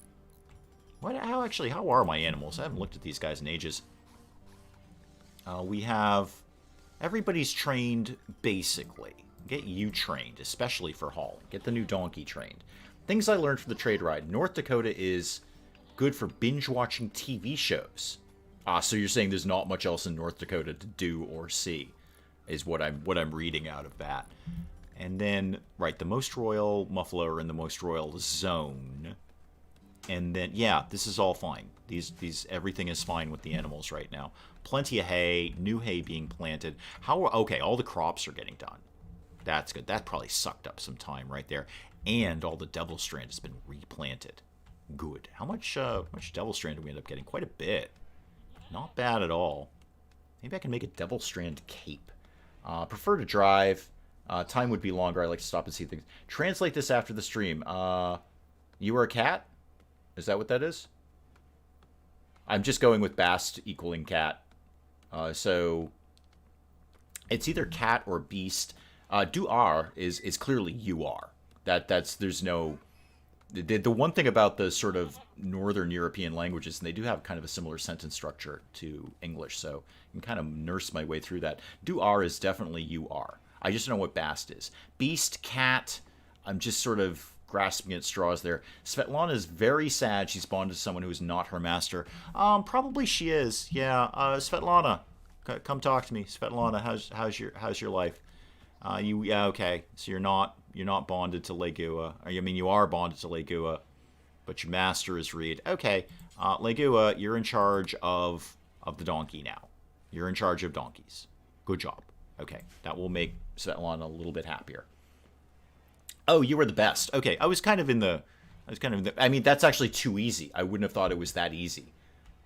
How are my animals? I haven't looked at these guys in ages. We have... Everybody's trained, basically. Get you trained, especially for hauling. Get the new donkey trained. Things I learned from the trade ride. North Dakota is good for binge-watching TV shows. So you're saying there's not much else in North Dakota to do or see, is what I'm reading out of that. And then, right, the Most Royal Muffalo are in the Most Royal Zone. And then, yeah, this is all fine. Everything is fine with the animals right now. Plenty of hay, new hay being planted. Okay, all the crops are getting done. That's good. That probably sucked up some time right there. And all the Devil Strand has been replanted. Good. How much Devil Strand did we end up getting? Quite a bit. Not bad at all. Maybe I can make a Devil Strand cape. Prefer to drive. Time would be longer. I like to stop and see things. Translate this after the stream. You were a cat? Is that what that is? I'm just going with Bast equaling cat. So it's either cat or beast. Du are is clearly you are. There's no... The one thing about the sort of Northern European languages, and they do have kind of a similar sentence structure to English, so I can kind of nurse my way through that. Du are is definitely you are. I just don't know what Bast is. Beast, cat, I'm just sort of grasping at straws there. Svetlana is very sad she's bonded to someone who is not her master. Probably she is. Yeah, Svetlana, come talk to me. Svetlana, how's your life? Yeah, okay. So you're not bonded to Legua. I mean, you are bonded to Legua, but your master is Reed. Okay, Legua, you're in charge of the donkey now. You're in charge of donkeys. Good job. Okay, that will make Svetlana a little bit happier. Oh, you were the best. Okay, I was kind of in the... I mean, that's actually too easy. I wouldn't have thought it was that easy.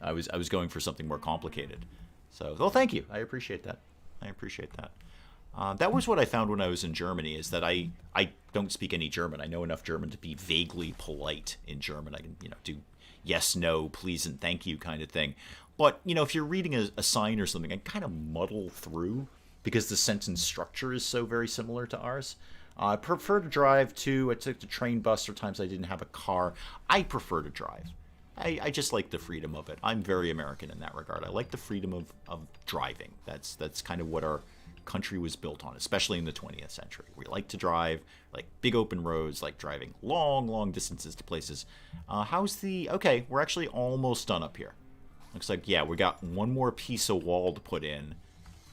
I was going for something more complicated. So, well, thank you. I appreciate that. That was what I found when I was in Germany, is that I don't speak any German. I know enough German to be vaguely polite in German. I can, do yes, no, please, and thank you kind of thing. But, if you're reading a sign or something, I kind of muddle through because the sentence structure is so very similar to ours. I prefer to drive, too. I took the train, bus, or times I didn't have a car. I prefer to drive. I just like the freedom of it. I'm very American in that regard. I like the freedom of driving. That's kind of what our country was built on, especially in the 20th century. We like to drive, like big open roads, like driving long distances to places. Okay, we're actually almost done up here. Looks like, yeah, we got one more piece of wall to put in.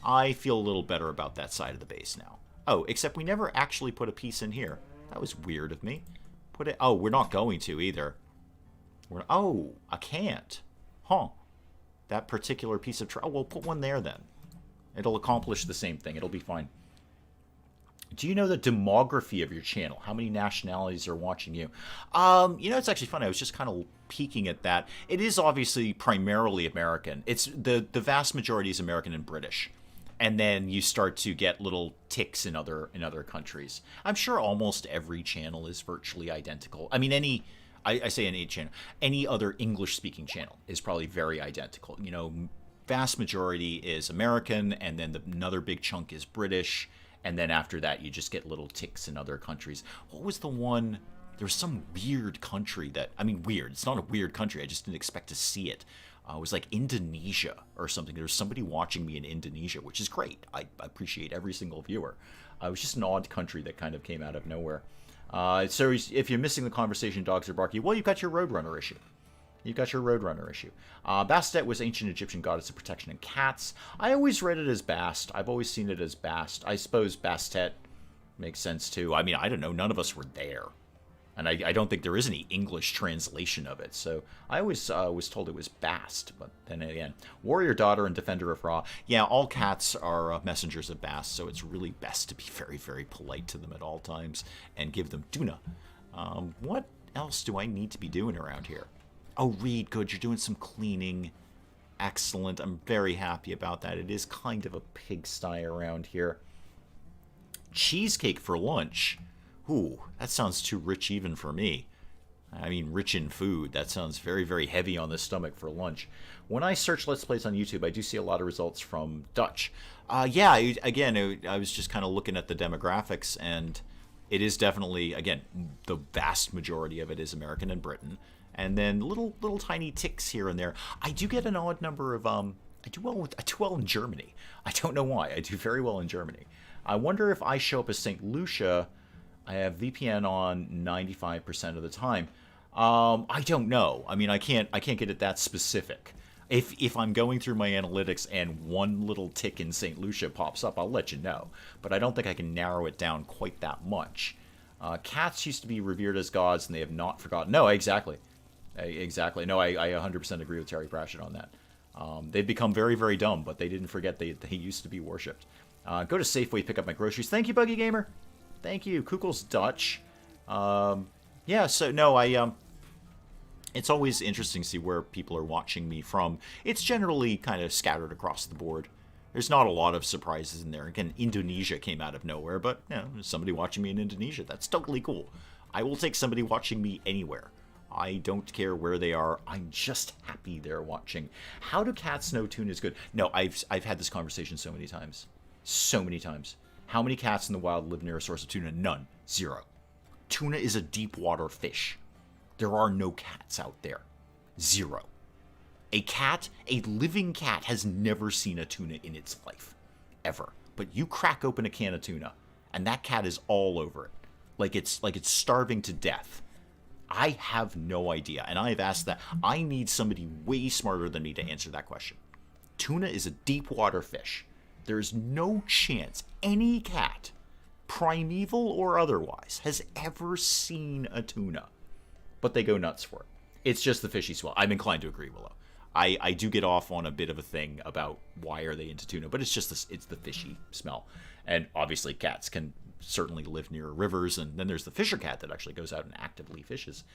I feel a little better about that side of the base now. Oh, except we never actually put a piece in here. That was weird of me. Oh, we're not going to either. I can't. Huh. That particular piece of... Oh, we'll put one there then. It'll accomplish the same thing. It'll be fine. Do you know the demography of your channel? How many nationalities are watching you? It's actually funny. I was just kind of peeking at that. It is obviously primarily American. It's the vast majority is American and British. And then you start to get little ticks in other countries. I'm sure almost every channel is virtually identical. I mean, I say any channel. Any other English-speaking channel is probably very identical. Vast majority is American, and then another big chunk is British, and then after that you just get little ticks in other countries. What was the one? There was some weird country that... I mean, weird. It's not a weird country. I just didn't expect to see it. It was like Indonesia or something. There was somebody watching me in Indonesia, which is great. I appreciate every single viewer. It was just an odd country that kind of came out of nowhere. So if you're missing the conversation, dogs are barking. Well, you've got your Roadrunner issue. You've got your Roadrunner issue. Bastet was ancient Egyptian goddess of protection and cats. I always read it as Bast. I've always seen it as Bast. I suppose Bastet makes sense too. I mean, I don't know. None of us were there. And I don't think there is any English translation of it. So I always was told it was Bast. But then again, warrior daughter and defender of Ra. Yeah, all cats are messengers of Bast. So it's really best to be very, very polite to them at all times and give them tuna. What else do I need to be doing around here? Oh, Reed, good. You're doing some cleaning. Excellent. I'm very happy about that. It is kind of a pigsty around here. Cheesecake for lunch. Ooh, that sounds too rich even for me. I mean, rich in food. That sounds very, very heavy on the stomach for lunch. When I search Let's Plays on YouTube, I do see a lot of results from Dutch. Yeah, again, I was just kind of looking at the demographics, and it is definitely, again, the vast majority of it is American and Britain. And then little tiny ticks here and there. I do get an odd number of I do well in Germany. I don't know why. I do very well in Germany. I wonder if I show up as St. Lucia. I have VPN on 95% of the time. I don't know. I mean, I can't get it that specific. If I'm going through my analytics and one little tick in St. Lucia pops up, I'll let you know. But I don't think I can narrow it down quite that much. Cats used to be revered as gods, and they have not forgotten. No, exactly. Exactly. No, I 100% agree with Terry Pratchett on that. They've become very, very dumb, but they didn't forget they used to be worshipped. Go to Safeway, pick up my groceries. Thank you, Buggy Gamer. Thank you. Kugel's Dutch. Yeah, so no, it's always interesting to see where people are watching me from. It's generally kind of scattered across the board. There's not a lot of surprises in there. Again, Indonesia came out of nowhere, but you know, there's somebody watching me in Indonesia. That's totally cool. I will take somebody watching me anywhere. I don't care where they are. I'm just happy they're watching. How do cats know tuna is good? No, I've had this conversation so many times. So many times. How many cats in the wild live near a source of tuna? None. Zero. Tuna is a deep water fish. There are no cats out there. Zero. A living cat has never seen a tuna in its life. Ever. But you crack open a can of tuna, and that cat is all over it. Like it's starving to death. I have no idea, and I've asked that. I need somebody way smarter than me to answer that question. Tuna is a deep water fish. There's no chance any cat, primeval or otherwise, has ever seen a tuna. But they go nuts for it. It's just the fishy swell. I'm inclined to agree, Willow. I do get off on a bit of a thing about why are they into tuna, but it's just it's the fishy smell. And obviously cats can certainly live near rivers, and then there's the fisher cat that actually goes out and actively fishes.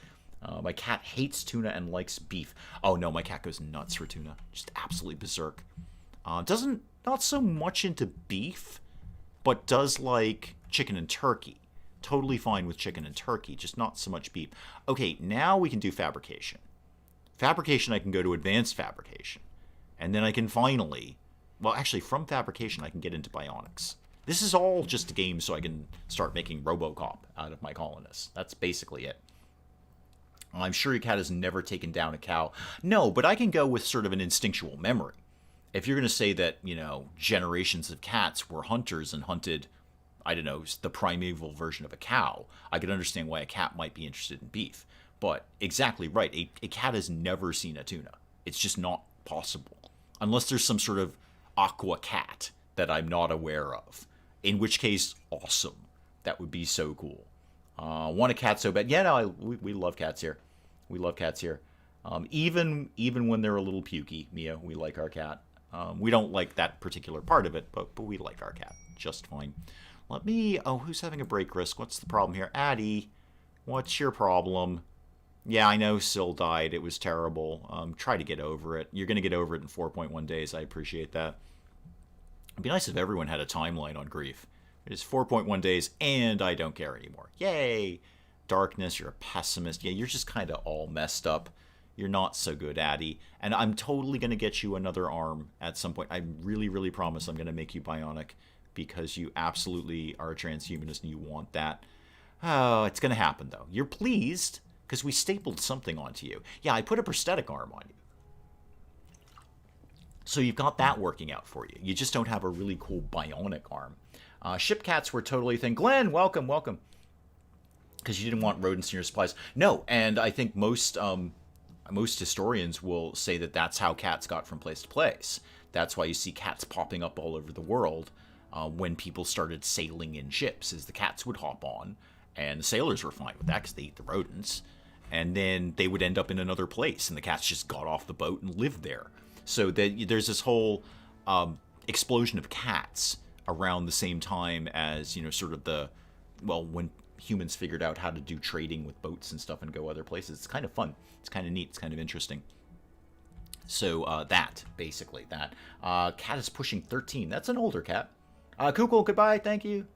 My cat hates tuna and likes beef. Oh no, my cat goes nuts for tuna. Just absolutely berserk. Not so much into beef, but does like chicken and turkey. Totally fine with chicken and turkey, just not so much beef. Okay, now we can do fabrication. Fabrication, I can go to advanced fabrication. And then I can finally, well, actually, from fabrication, I can get into bionics. This is all just a game so I can start making RoboCop out of my colonists. That's basically it. I'm sure your cat has never taken down a cow. No, but I can go with sort of an instinctual memory. If you're going to say that, you know, generations of cats were hunters and hunted, I don't know, the primeval version of a cow, I could understand why a cat might be interested in beef. But exactly right, a cat has never seen a tuna. It's just not possible. Unless there's some sort of aqua cat that I'm not aware of. In which case, awesome. That would be so cool. Want a cat so bad. Yeah, no, we love cats here. We love cats here. Even when they're a little pukey, Mia, we like our cat. We don't like that particular part of it, but we like our cat just fine. Let me... Oh, who's having a break risk? What's the problem here? Addie, what's your problem? Yeah, I know Syl died. It was terrible. Try to get over it. You're going to get over it in 4.1 days. I appreciate that. It'd be nice if everyone had a timeline on grief. It is 4.1 days, and I don't care anymore. Yay! Darkness, you're a pessimist. Yeah, you're just kind of all messed up. You're not so good, Addie. And I'm totally going to get you another arm at some point. I really, really promise I'm going to make you bionic because you absolutely are a transhumanist and you want that. Oh, it's going to happen, though. You're pleased because we stapled something onto you. Yeah, I put a prosthetic arm on you. So you've got that working out for you. You just don't have a really cool bionic arm. Ship cats were totally a thing. Glenn, welcome, welcome. Because you didn't want rodents in your supplies. No, and I think most... most historians will say that that's how cats got from place to place. That's why you see cats popping up all over the world when people started sailing in ships, is the cats would hop on, and the sailors were fine with that because they eat the rodents. And then they would end up in another place, and the cats just got off the boat and lived there. So there's this whole explosion of cats around the same time as, sort of when humans figured out how to do trading with boats and stuff and go other places. It's kind of fun. It's kind of neat. It's kind of interesting. So basically that. Cat is pushing 13. That's an older cat. Kukul, goodbye. Thank you.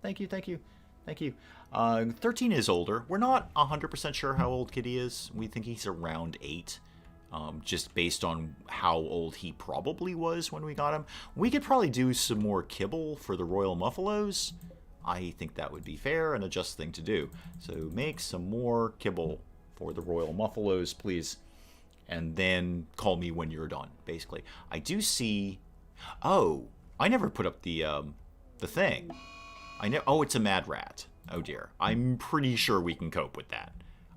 13 is older. We're not 100% sure how old Kitty is. We think he's around 8. Just based on how old he probably was when we got him. We could probably do some more kibble for the Royal Muffalos. I think that would be fair and a just thing to do. So make some more kibble for the Royal Muffalos, please. And then call me when you're done, basically. I do see... Oh, I never put up the thing. Oh, it's a mad rat. Oh dear. I'm pretty sure we can cope with that.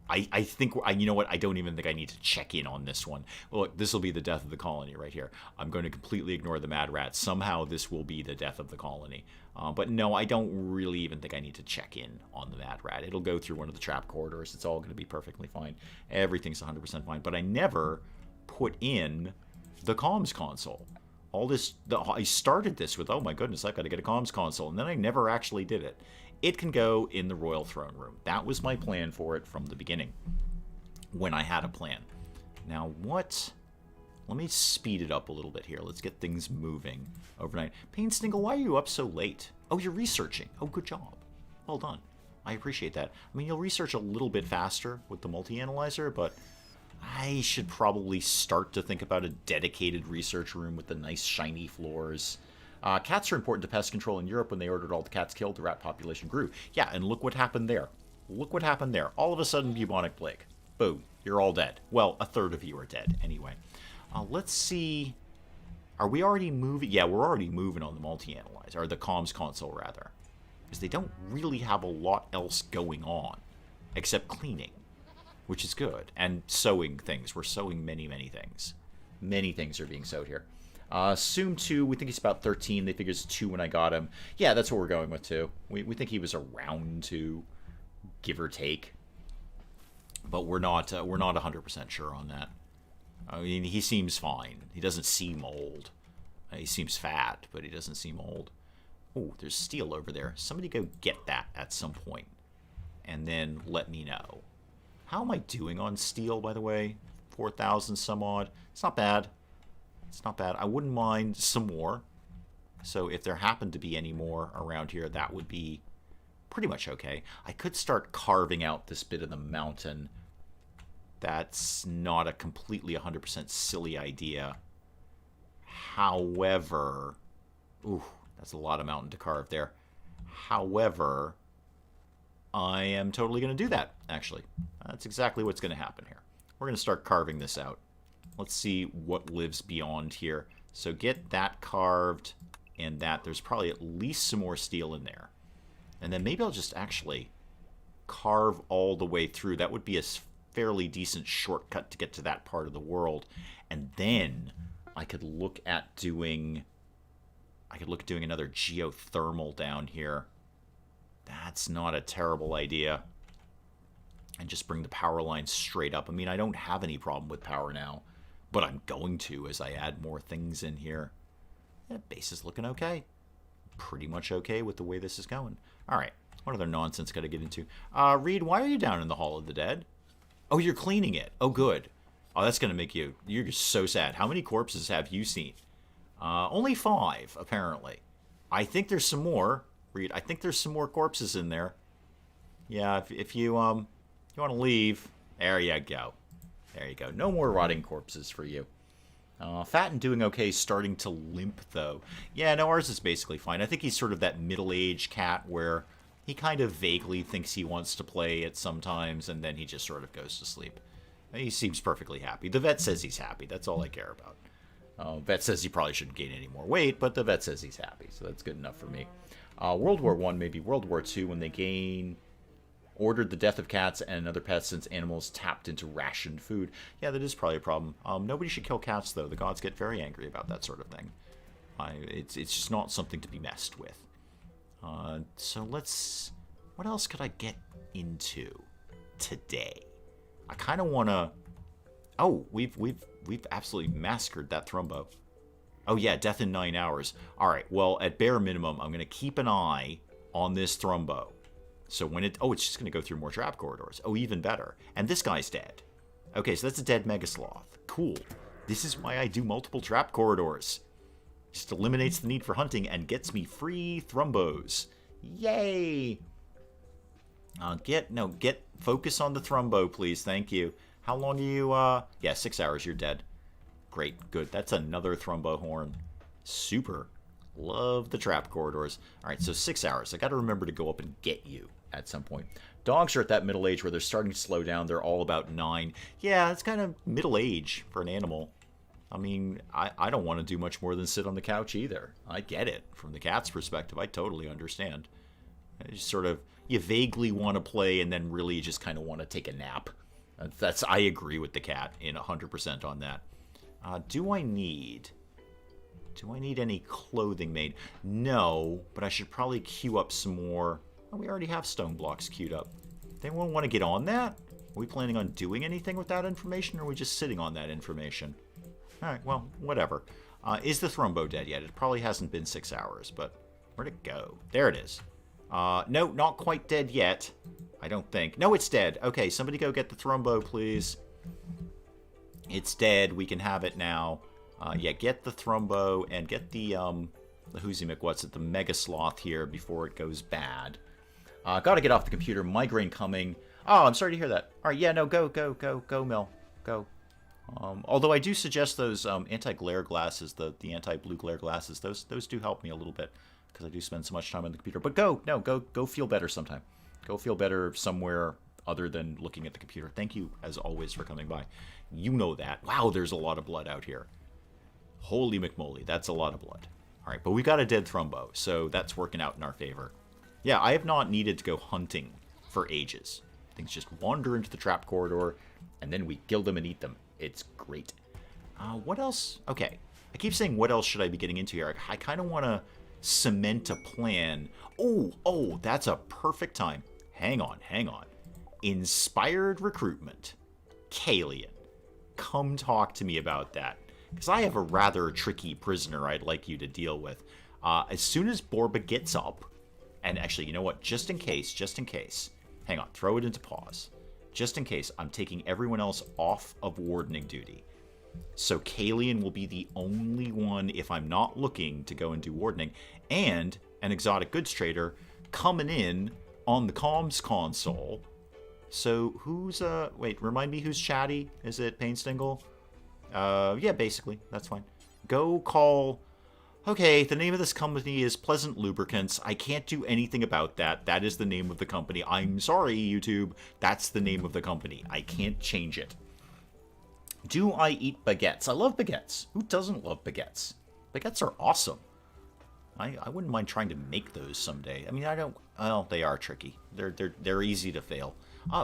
I think, you know what, I don't even think I need to check in on this one. Look, this will be the death of the colony right here. I'm going to completely ignore the mad rat. Somehow this will be the death of the colony. But no, I don't really even think I need to check in on the mad rat. It'll go through one of the trap corridors. It's all going to be perfectly fine. Everything's 100% fine. But I never put in the comms console. I started this with, oh my goodness, I've got to get a comms console. And then I never actually did it. It can go in the Royal Throne Room. That was my plan for it from the beginning, when I had a plan. Now, let me speed it up a little bit here. Let's get things moving overnight. Painstingle, why are you up so late? Oh, you're researching. Oh, good job. Well done. I appreciate that. I mean, you'll research a little bit faster with the multi-analyzer, but I should probably start to think about a dedicated research room with the nice shiny floors. Cats are important to pest control in Europe. When they ordered all the cats killed, the rat population grew. Yeah, and look what happened there. All of a sudden, bubonic plague. Boom. You're all dead. Well, a third of you are dead, anyway. Let's see. Are we already moving? Yeah, we're already moving on the multi-analyzer, or the comms console, rather. Because they don't really have a lot else going on, except cleaning, which is good. And sewing things. We're sewing many, many things. Many things are being sewed here. Soon 2, we think he's about 13. They figure it's 2 when I got him. Yeah, that's what we're going with, too. We think he was around 2, give or take. But we're not 100% sure on that. I mean, he seems fine. He doesn't seem old. He seems fat, but he doesn't seem old. Oh, there's steel over there. Somebody go get that at some point. And then let me know. How am I doing on steel, by the way? 4,000 some odd. It's not bad. It's not bad. I wouldn't mind some more. So if there happened to be any more around here, that would be pretty much okay. I could start carving out this bit of the mountain. That's not a completely 100% silly idea. However, ooh, that's a lot of mountain to carve there. However, I am totally going to do that, actually. That's exactly what's going to happen here. We're going to start carving this out. Let's see what lives beyond here. So get that carved and that. There's probably at least some more steel in there. And then maybe I'll just actually carve all the way through. That would be a fairly decent shortcut to get to that part of the world. And then I could look at doing another geothermal down here. That's not a terrible idea. And just bring the power line straight up. I mean, I don't have any problem with power now, but I'm going to as I add more things in here. Yeah, base is looking okay. Pretty much okay with the way this is going. All right, what other nonsense got to get into? Reed, why are you down in the Hall of the Dead? Oh, you're cleaning it. Oh, good. Oh, that's going to make you... You're so sad. How many corpses have you seen? Only 5, apparently. I think there's some more. Reed, I think there's some more corpses in there. Yeah, if you want to leave, there you go. There you go. No more rotting corpses for you. Fat and doing okay, starting to limp, though. Yeah, no, ours is basically fine. I think he's sort of that middle-aged cat where he kind of vaguely thinks he wants to play at sometimes, and then he just sort of goes to sleep. He seems perfectly happy. The vet says he's happy. That's all I care about. Vet says he probably shouldn't gain any more weight, but the vet says he's happy, so that's good enough for me. World War I, maybe World War II, when they gain... Ordered the death of cats and other pets since animals tapped into rationed food. Yeah, that is probably a problem. Nobody should kill cats, though. The gods get very angry about that sort of thing. It's just not something to be messed with. So let's... What else could I get into today? I kind of want to... Oh, we've absolutely massacred that Thrumbo. Oh yeah, death in 9 hours. All right, well, at bare minimum, I'm going to keep an eye on this Thrumbo. So when it... Oh, it's just going to go through more trap corridors. Oh, even better. And this guy's dead. Okay, so that's a dead Megasloth. Cool. This is why I do multiple trap corridors. Just eliminates the need for hunting and gets me free Thrumbos. Yay! Get focus on the Thrumbo, please. Thank you. How long are you, Yeah, 6 hours, you're dead. Great, good. That's another Thrumbo horn. Super. Love the trap corridors. Alright, so 6 hours. I gotta remember to go up and get you at some point. Dogs are at that middle age where they're starting to slow down. They're all about 9. Yeah, it's kind of middle age for an animal. I mean, I don't want to do much more than sit on the couch either. I get it. From the cat's perspective, I totally understand. I just sort of, you vaguely want to play and then really just kind of want to take a nap. I agree with the cat in 100% on that. Do I need any clothing made? No, but I should probably queue up some more. Oh, we already have stone blocks queued up. Does anyone want to get on that? Are we planning on doing anything with that information, or are we just sitting on that information? Alright, well, whatever. Is the Thrumbo dead yet? It probably hasn't been 6 hours, but where'd it go? There it is. No, not quite dead yet. I don't think. No, it's dead. Okay, somebody go get the Thrumbo, please. It's dead. We can have it now. Yeah, get the Thrumbo and get the Whoozy McWhat's-it, the Megasloth here before it goes bad. Gotta get off the computer. Migraine coming. Oh, I'm sorry to hear that. Alright, yeah, no, go, Mel. Go. Although I do suggest those anti-glare glasses, the anti-blue glare glasses. Those do help me a little bit because I do spend so much time on the computer. But go feel better sometime. Go feel better somewhere other than looking at the computer. Thank you, as always, for coming by. You know that. Wow, there's a lot of blood out here. Holy McMoly, that's a lot of blood. All right, but we got a dead Thrumbo, so that's working out in our favor. Yeah, I have not needed to go hunting for ages. Things just wander into the trap corridor, and then we kill them and eat them. It's great. What else? Okay, I keep saying what else should I be getting into here. I kind of want to cement a plan. Oh, that's a perfect time. Hang on. Inspired recruitment. Kalian. Come talk to me about that. Because I have a rather tricky prisoner I'd like you to deal with. As soon as Borba gets up, and actually, you know what? Just in case. Hang on, throw it into pause. Just in case, I'm taking everyone else off of wardening duty. So Kalian will be the only one, if I'm not looking, to go and do wardening. And an exotic goods trader coming in on the comms console. So who's, wait, remind me who's chatty? Is it Painstingle? Yeah, basically, that's fine. Go call... Okay, the name of this company is Pleasant Lubricants. I can't do anything about that. That is the name of the company. I'm sorry, YouTube. That's the name of the company. I can't change it. Do I eat baguettes? I love baguettes. Who doesn't love baguettes? Baguettes are awesome. I wouldn't mind trying to make those someday. I mean, I don't... Well, they are tricky. They're easy to fail.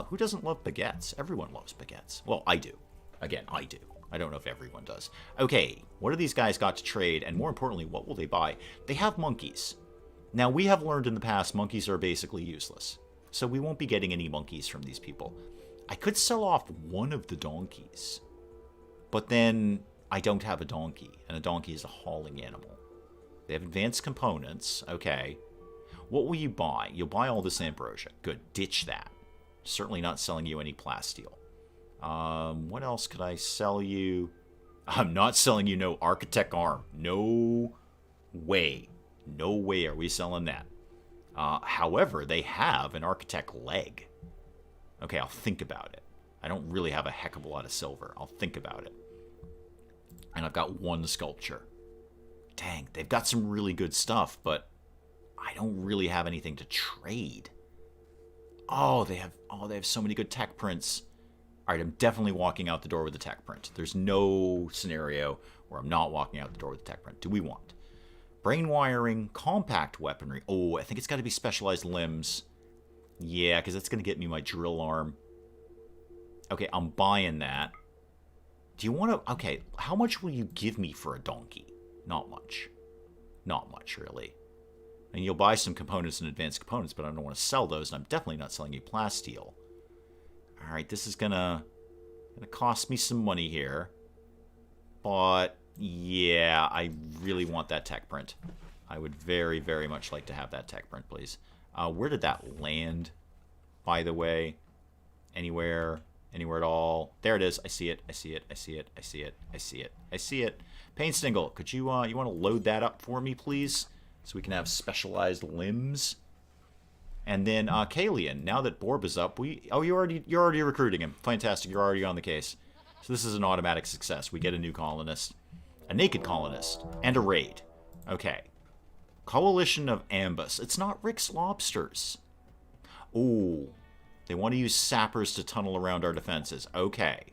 Who doesn't love baguettes? Everyone loves baguettes. Well, I do. Again, I do. I don't know if everyone does. Okay, what do these guys got to trade? And more importantly, what will they buy? They have monkeys. Now, we have learned in the past monkeys are basically useless. So we won't be getting any monkeys from these people. I could sell off one of the donkeys. But then I don't have a donkey. And a donkey is a hauling animal. They have advanced components. Okay. What will you buy? You'll buy all this ambrosia. Good. Ditch that. Certainly not selling you any plasteel. What else could I sell you? I'm not selling you no architect arm. No way. No way are we selling that. However, they have an architect leg. Okay, I'll think about it. I don't really have a heck of a lot of silver. I'll think about it. And I've got one sculpture. Dang, they've got some really good stuff, but I don't really have anything to trade. Oh, they have so many good tech prints. All right, I'm definitely walking out the door with the tech print. There's no scenario where I'm not walking out the door with the tech print. Do we want brain wiring, compact weaponry? Oh, I think it's got to be specialized limbs. Yeah, because that's going to get me my drill arm. Okay, I'm buying that. Do you want to... Okay, how much will you give me for a donkey? Not much. Not much, really. And you'll buy some components and advanced components, but I don't want to sell those, and I'm definitely not selling you plasteel. Alright, this is gonna cost me some money here. But, yeah, I really want that tech print. I would very, very much like to have that tech print, please. Where did that land, by the way? Anywhere? Anywhere at all? There it is. I see it. I see it. I see it. I see it. I see it. I see it. Pain Stingle, could you you want to load that up for me, please? So we can have specialized limbs. And then Kalian, now that Borb is up, you're already recruiting him. Fantastic. You're already on the case. So this is an automatic success. We get a new colonist, a naked colonist, and a raid. Okay. Coalition of Ambus. It's not Rick's Lobsters. Ooh. They want to use sappers to tunnel around our defenses. Okay.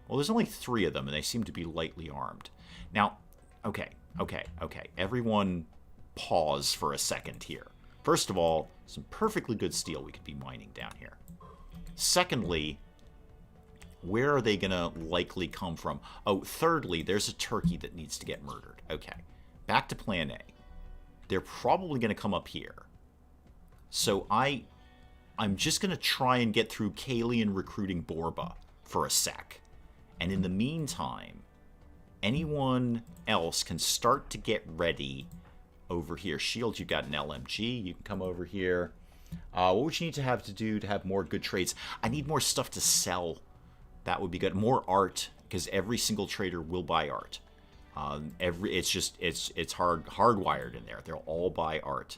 Well, there's only 3 of them, and they seem to be lightly armed. Now, okay. Everyone pause for a second here. First of all, some perfectly good steel we could be mining down here. Secondly, where are they going to likely come from? Oh, thirdly, there's a turkey that needs to get murdered. Okay. Back to plan A. They're probably going to come up here. So I'm just going to try and get through Kalian recruiting Borba for a sec. And in the meantime, anyone else can start to get ready over here. Shield, you got an LMG. You can come over here. What would you need to have to do to have more good trades? I need more stuff to sell. That would be good. More art, because every single trader will buy art. It's hardwired in there. They'll all buy art.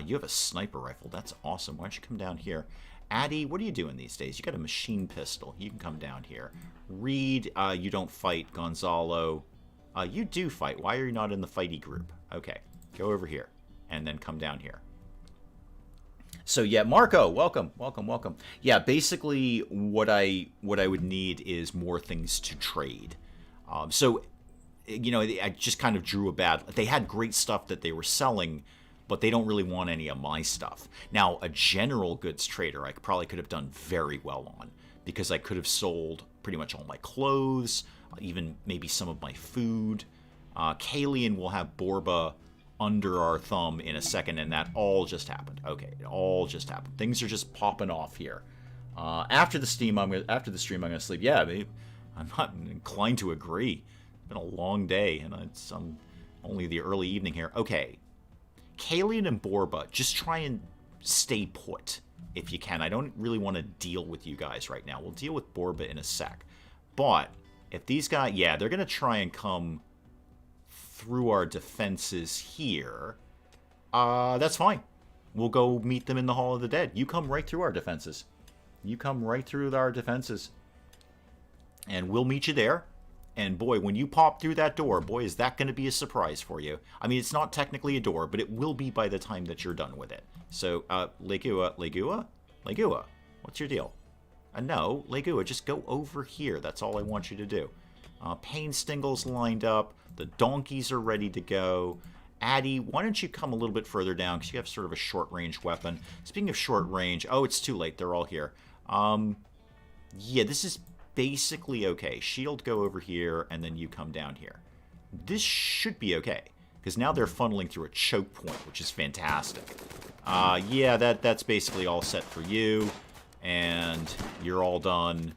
You have a sniper rifle. That's awesome. Why don't you come down here? Addy, what are you doing these days? You got a machine pistol. You can come down here. Reed, you don't fight. Gonzalo, you do fight. Why are you not in the fighty group? Okay, go over here and then come down here. So yeah, Marco, welcome. Yeah, basically what I would need is more things to trade. So, you know, I just kind of drew a bad... They had great stuff that they were selling, but they don't really want any of my stuff. Now, a general goods trader I probably could have done very well on, because I could have sold pretty much all my clothes, even maybe some of my food. Kalian will have Borba under our thumb in a second, and that all just happened. Okay, it all just happened. Things are just popping off here. After the stream, I'm gonna sleep. Yeah, I'm not inclined to agree. It's been a long day, and it's only the early evening here. Okay. Kalian and Borba, just try and stay put if you can. I don't really want to deal with you guys right now. We'll deal with Borba in a sec. But if these guys, yeah, they're going to try and come through our defenses here. That's fine. We'll go meet them in the Hall of the Dead. You come right through our defenses. And we'll meet you there. And boy, when you pop through that door, boy, is that going to be a surprise for you. I mean, it's not technically a door, but it will be by the time that you're done with it. So, Legua, what's your deal? No, Legua, just go over here. That's all I want you to do. Pain Stingle's lined up. The donkeys are ready to go. Addy, why don't you come a little bit further down, because you have sort of a short-range weapon. Speaking of short-range, oh, it's too late. They're all here. Yeah, this is basically okay. Shield, go over here, and then you come down here. This should be okay, because now they're funneling through a choke point, which is fantastic. Yeah, that's basically all set for you, and you're all done.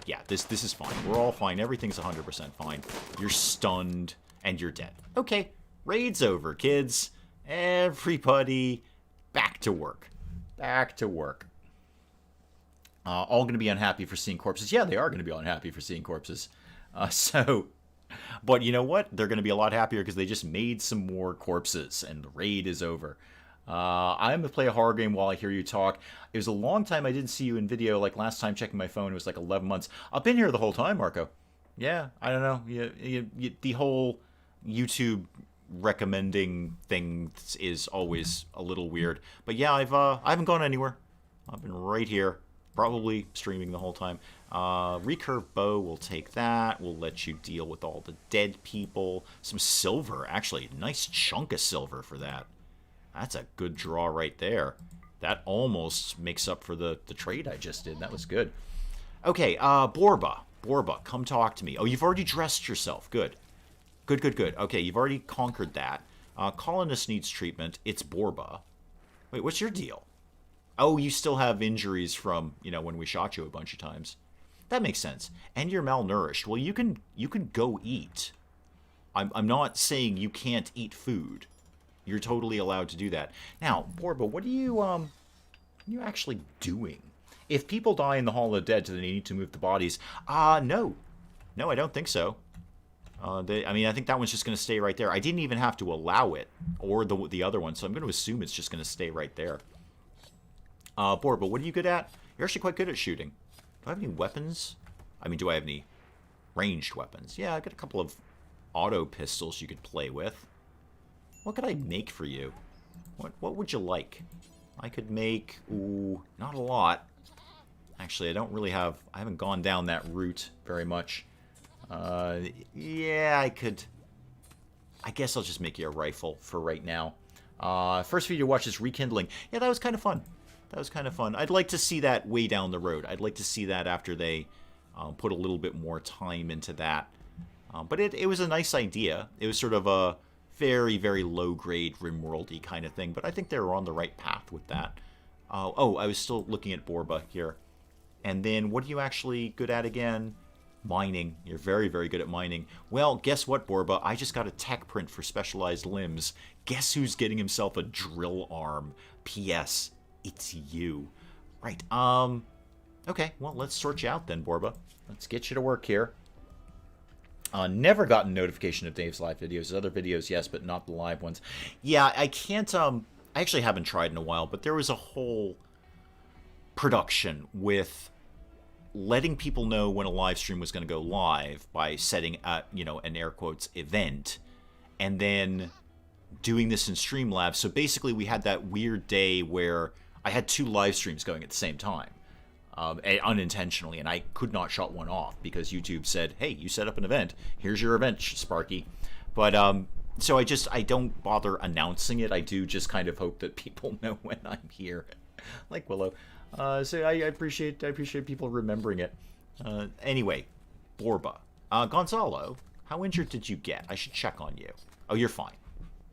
Yeah, this is fine. We're all fine. Everything's 100% fine. You're stunned, and you're dead. Okay, raid's over, kids. Everybody back to work. Back to work. All going to be unhappy for seeing corpses. Yeah, they are going to be unhappy for seeing corpses. But you know what? They're going to be a lot happier because they just made some more corpses, and the raid is over. I'm going to play a horror game while I hear you talk. It was a long time I didn't see you in video. Like last time checking my phone, it was like 11 months. I've been here the whole time, Marco. Yeah, I don't know. The whole YouTube recommending thing is always a little weird. But yeah, I haven't gone anywhere. I've been right here. Probably streaming the whole time. Recurve bow, we'll take that. We'll let you deal with all the dead people. Some silver, actually. Nice chunk of silver for that. That's a good draw right there. That almost makes up for the trade I just did. That was good. Okay, Borba. Borba, come talk to me. Oh, you've already dressed yourself. Good. Good, good, good. Okay, you've already conquered that. Colonist needs treatment. It's Borba. Wait, what's your deal? Oh, you still have injuries from, when we shot you a bunch of times. That makes sense. And you're malnourished. Well, you can go eat. I'm not saying you can't eat food. You're totally allowed to do that. Now, Borba, what are you actually doing? If people die in the Hall of the Dead, do they need to move the bodies? No. No, I don't think so. I think that one's just going to stay right there. I didn't even have to allow it, or the other one, so I'm going to assume it's just going to stay right there. Borba, what are you good at? You're actually quite good at shooting. Do I have any weapons? Do I have any ranged weapons? Yeah, I've got a couple of auto pistols you could play with. What could I make for you? What would you like? I could make... Ooh, not a lot. Actually, I haven't gone down that route very much. Yeah, I could... I guess I'll just make you a rifle for right now. First video to watch is Rekindling. Yeah, that was kind of fun. That was kind of fun. I'd like to see that way down the road. I'd like to see that after they put a little bit more time into that. But it was a nice idea. It was sort of a very, very low-grade RimWorld-y kind of thing. But I think they were on the right path with that. Oh, I was still looking at Borba here. And then, what are you actually good at again? Mining. You're very, very good at mining. Well, guess what, Borba? I just got a tech print for specialized limbs. Guess who's getting himself a drill arm? P.S. It's you. Right, okay, well, let's sort you out then, Borba. Let's get you to work here. Never gotten notification of Dave's live videos. His other videos, yes, but not the live ones. Yeah, I can't, I actually haven't tried in a while, but there was a whole production with letting people know when a live stream was going to go live by setting up, an air quotes event, and then doing this in Streamlabs. So basically we had that weird day where I had 2 live streams going at the same time, unintentionally, and I could not shut one off because YouTube said, hey, you set up an event. Here's your event, Sparky. But, so I don't bother announcing it. I do just kind of hope that people know when I'm here, like Willow. So I appreciate people remembering it. Anyway, Borba. Gonzalo, how injured did you get? I should check on you. Oh, you're fine.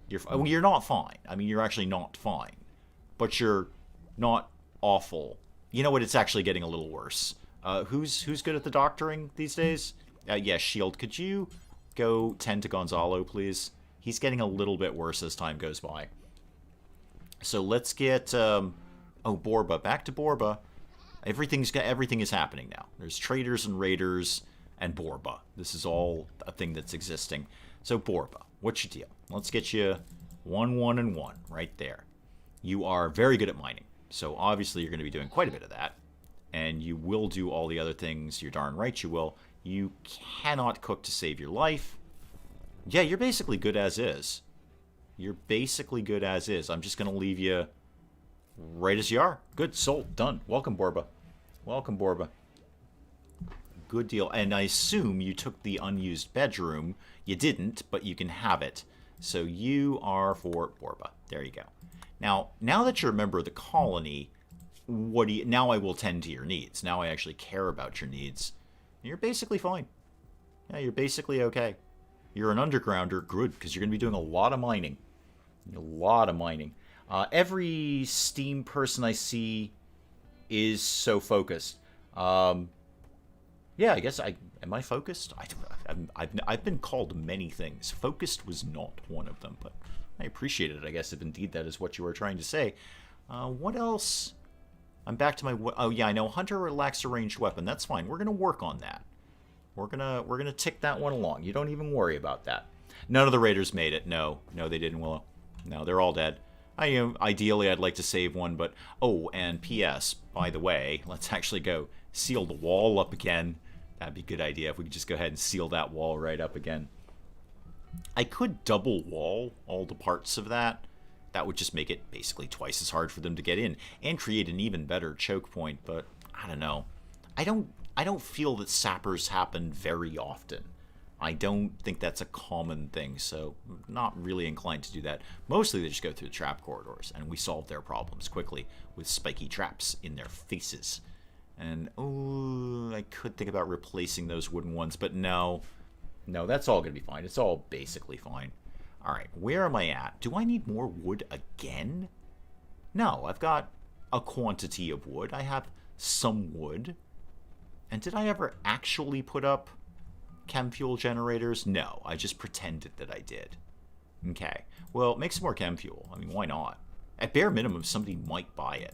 You're not fine. You're actually not fine. But you're not awful. You know what? It's actually getting a little worse. Who's good at the doctoring these days? Yeah, Shield. Could you go tend to Gonzalo, please? He's getting a little bit worse as time goes by. So let's get... Oh, Borba. Back to Borba. Everything is happening now. There's traders and raiders and Borba. This is all a thing that's existing. So Borba, what's your deal? Let's get you 1, 1, and 1 right there. You are very good at mining. So obviously you're going to be doing quite a bit of that. And you will do all the other things. You're darn right you will. You cannot cook to save your life. Yeah, you're basically good as is. You're basically good as is. I'm just going to leave you... right as you are. Good. Sold. Done. Welcome, Borba. Welcome, Borba. Good deal. And I assume you took the unused bedroom. You didn't, but you can have it. So you are for Borba. There you go. Now that you're a member of the colony, now I will tend to your needs. Now I actually care about your needs. You're basically fine. Yeah, you're basically okay. You're an undergrounder. Good, because you're going to be doing a lot of mining. A lot of mining. Every Steam person I see is so focused. Yeah, I guess am I focused? I've been called many things. Focused was not one of them, but I appreciate it, I guess, if indeed that is what you were trying to say. What else? I'm back to my... Oh, yeah, I know. Hunter relaxed a ranged weapon. That's fine. We're going to work on that. We're gonna tick that one along. You don't even worry about that. None of the raiders made it. No, they didn't, Willow. No, they're all dead. Ideally, I'd like to save one, but... Oh, and P.S., by the way, let's actually go seal the wall up again. That'd be a good idea if we could just go ahead and seal that wall right up again. I could double wall all the parts of that. That would just make it basically twice as hard for them to get in and create an even better choke point, but I don't know. I don't feel that sappers happen very often. I don't think that's a common thing, so not really inclined to do that. Mostly they just go through the trap corridors, and we solve their problems quickly with spiky traps in their faces. And, oh, I could think about replacing those wooden ones, but no. No, that's all going to be fine. It's all basically fine. All right, where am I at? Do I need more wood again? No, I've got a quantity of wood. I have some wood. And did I ever actually put up chem fuel generators? No, I just pretended that I did. Okay, well, make some more chem fuel. I mean, why not? At bare minimum, somebody might buy it.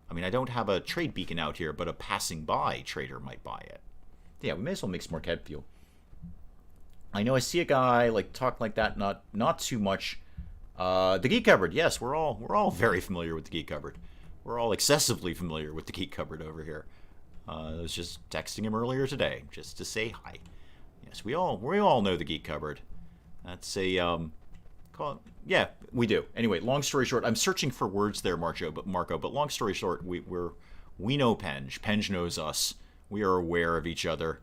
I mean, I don't have a trade beacon out here, but a passing by trader might buy it. Yeah, we may as well make some more chem fuel. I know I see a guy like talk like that, not too much. The Geek Cupboard, yes, we're all very familiar with the Geek Cupboard. We're all excessively familiar with the Geek Cupboard over here. I was just texting him earlier today just to say hi. Yes, we all know the Geek Cupboard. That's a yeah, we do. Anyway, long story short, I'm searching for words there, Marco. But long story short, we know Penge. Penge knows us. We are aware of each other.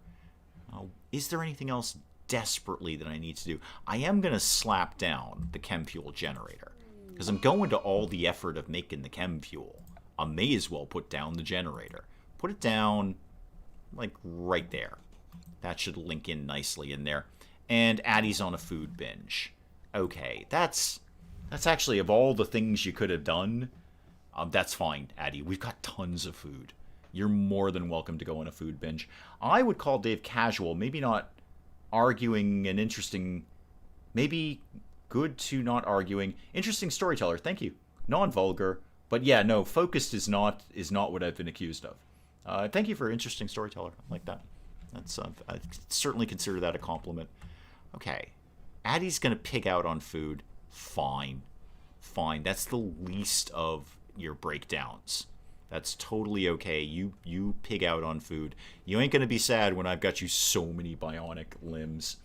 Is there anything else desperately that I need to do? I am gonna slap down the chem fuel generator because I'm going to all the effort of making the chem fuel. I may as well put down the generator. Put it down, like right there. That should link in nicely in there. And Addie's on a food binge. Okay, that's actually, of all the things you could have done, that's fine, Addie. We've got tons of food. You're more than welcome to go on a food binge. I would call Dave casual, maybe not arguing and interesting, maybe good to not arguing. Interesting storyteller, thank you. Non-vulgar, but yeah, no, focused is not what I've been accused of. Thank you for interesting storyteller, I like that. That's I certainly consider that a compliment. Okay. Addie's going to pig out on food. Fine. Fine. That's the least of your breakdowns. That's totally okay. You pig out on food. You ain't going to be sad when I've got you so many bionic limbs.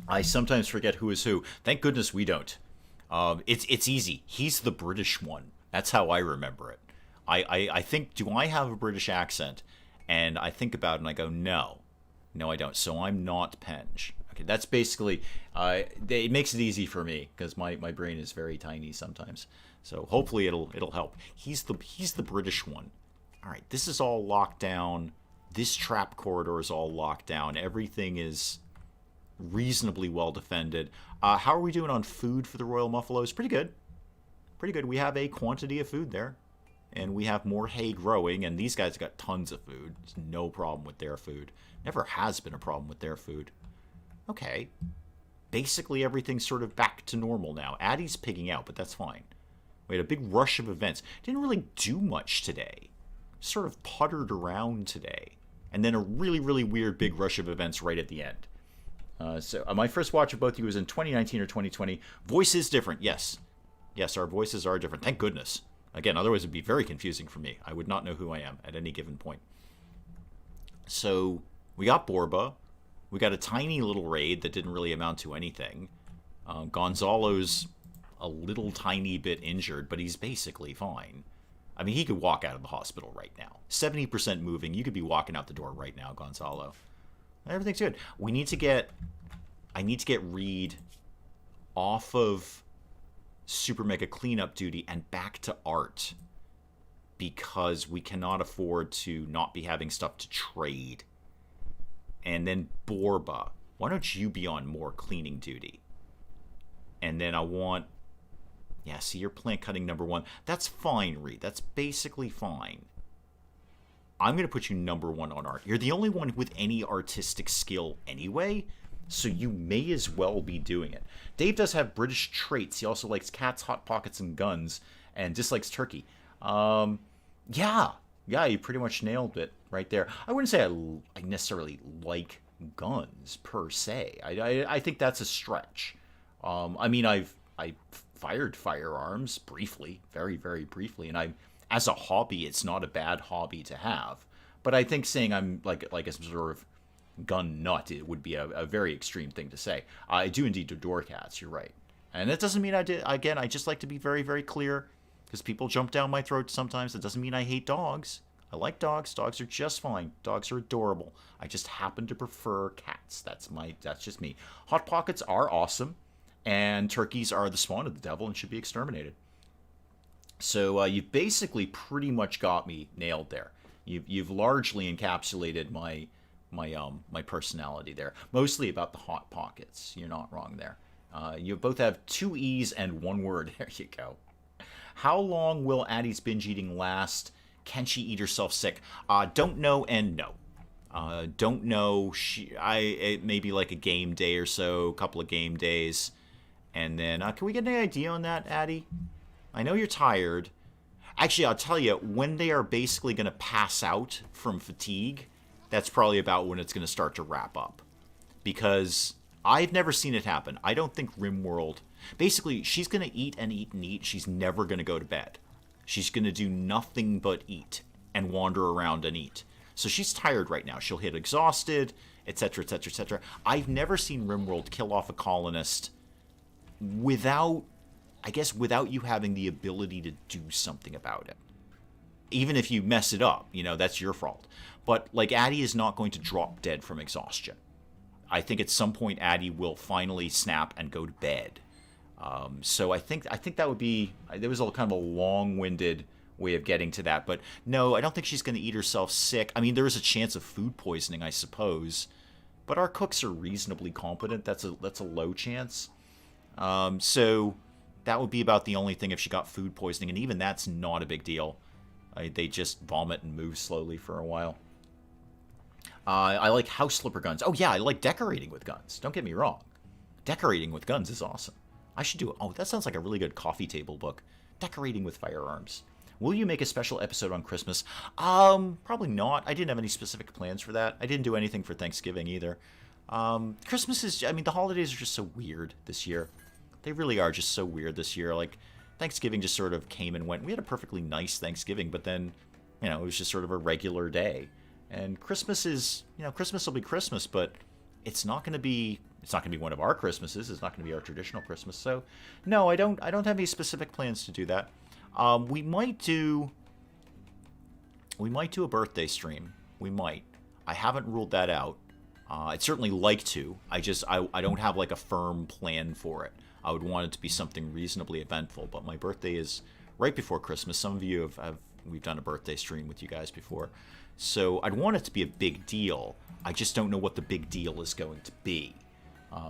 I sometimes forget who is who. Thank goodness we don't. It's easy. He's the British one. That's how I remember it. I think, do I have a British accent? And I think about it and I go, no. No, I don't. So I'm not Penge. Okay, that's basically, it makes it easy for me because my brain is very tiny sometimes. So hopefully it'll help. He's the British one. All right, this is all locked down. This trap corridor is all locked down. Everything is reasonably well defended. How are we doing on food for the Royal Muffalos? Pretty good. Pretty good. We have a quantity of food there. And we have more hay growing, and these guys have got tons of food. There's no problem with their food. Never has been a problem with their food. Okay. Basically, everything's sort of back to normal now. Addie's pigging out, but that's fine. We had a big rush of events. Didn't really do much today. Sort of puttered around today. And then a really, really weird big rush of events right at the end. So my first watch of both of you was in 2019 or 2020. Voice is different, yes. Yes, our voices are different. Thank goodness. Again, otherwise it would be very confusing for me. I would not know who I am at any given point. So, we got Borba. We got a tiny little raid that didn't really amount to anything. Gonzalo's a little tiny bit injured, but he's basically fine. I mean, he could walk out of the hospital right now. 70% moving. You could be walking out the door right now, Gonzalo. Everything's good. I need to get Reed off of super mega cleanup duty and back to art because we cannot afford to not be having stuff to trade. And then Borba, why don't you be on more cleaning duty? And then I want, yeah, see, you're plant cutting number 1. That's fine, Reed. That's basically fine. I'm going to put you number 1 on art. You're the only one with any artistic skill anyway, so you may as well be doing it. Dave does have British traits. He also likes cats, hot pockets, and guns, and dislikes turkey. Yeah, you pretty much nailed it right there. I wouldn't say I necessarily like guns per se. I think that's a stretch. I mean, I fired firearms briefly, very, very briefly, and as a hobby, it's not a bad hobby to have. But I think saying I'm like a sort of gun nut, it would be a very extreme thing to say. I do indeed adore cats, you're right. And that doesn't mean I did, again, I just like to be very, very clear, because people jump down my throat sometimes. It doesn't mean I hate dogs. I like dogs. Dogs are just fine. Dogs are adorable. I just happen to prefer cats. That's just me. Hot Pockets are awesome, and turkeys are the spawn of the devil and should be exterminated. So you've basically pretty much got me nailed there. You've largely encapsulated my personality there. Mostly about the Hot Pockets. You're not wrong there. You both have 2 E's and 1 word. There you go. How long will Addie's binge eating last? Can she eat herself sick? Don't know and no. Don't know. It may be like a game day or so, a couple of game days. And then, can we get any idea on that, Addie? I know you're tired. Actually, I'll tell you, when they are basically going to pass out from fatigue, that's probably about when it's going to start to wrap up. Because I've never seen it happen. I don't think RimWorld... Basically, she's going to eat and eat and eat. She's never going to go to bed. She's going to do nothing but eat and wander around and eat. So she's tired right now. She'll hit exhausted, etc., etc., etc. I've never seen RimWorld kill off a colonist without you having the ability to do something about it. Even if you mess it up, that's your fault. But, like, Addie is not going to drop dead from exhaustion. I think at some point Addie will finally snap and go to bed. So I think that would be... There was a kind of a long-winded way of getting to that. But no, I don't think she's going to eat herself sick. I mean, there is a chance of food poisoning, I suppose. But our cooks are reasonably competent. That's a low chance. So that would be about the only thing if she got food poisoning. And even that's not a big deal. They just vomit and move slowly for a while. I like house slipper guns. Oh, yeah, I like decorating with guns. Don't get me wrong. Decorating with guns is awesome. I should do it. Oh, that sounds like a really good coffee table book. Decorating with firearms. Will you make a special episode on Christmas? Probably not. I didn't have any specific plans for that. I didn't do anything for Thanksgiving either. Christmas is... I mean, the holidays are just so weird this year. They really are just so weird this year. Like, Thanksgiving just sort of came and went. We had a perfectly nice Thanksgiving, but then, it was just sort of a regular day. And Christmas is, Christmas will be Christmas, but it's not going to be one of our Christmases. It's not going to be our traditional Christmas. So, no, I don't have any specific plans to do that. We might do a birthday stream. We might. I haven't ruled that out. I'd certainly like to. I don't have like a firm plan for it. I would want it to be something reasonably eventful, but my birthday is right before Christmas. Some of you we've done a birthday stream with you guys before. So I'd want it to be a big deal. I just don't know what the big deal is going to be.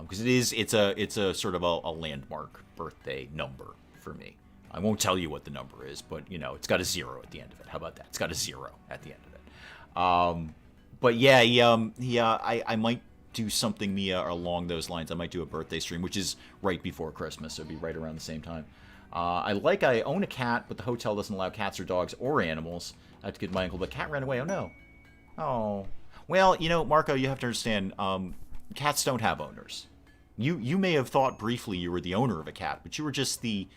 Because it's a sort of a landmark birthday number for me. I won't tell you what the number is, but it's got a 0 at the end of it. How about that? It's got a 0 at the end of it. But yeah, I might do something, Mia, along those lines. I might do a birthday stream, which is right before Christmas, so it'd be right around the same time. I own a cat, but the hotel doesn't allow cats or dogs or animals. I have to get my uncle, but cat ran away. Oh no. Oh. Well, Marco, you have to understand, cats don't have owners. You may have thought briefly you were the owner of a cat, but you were just the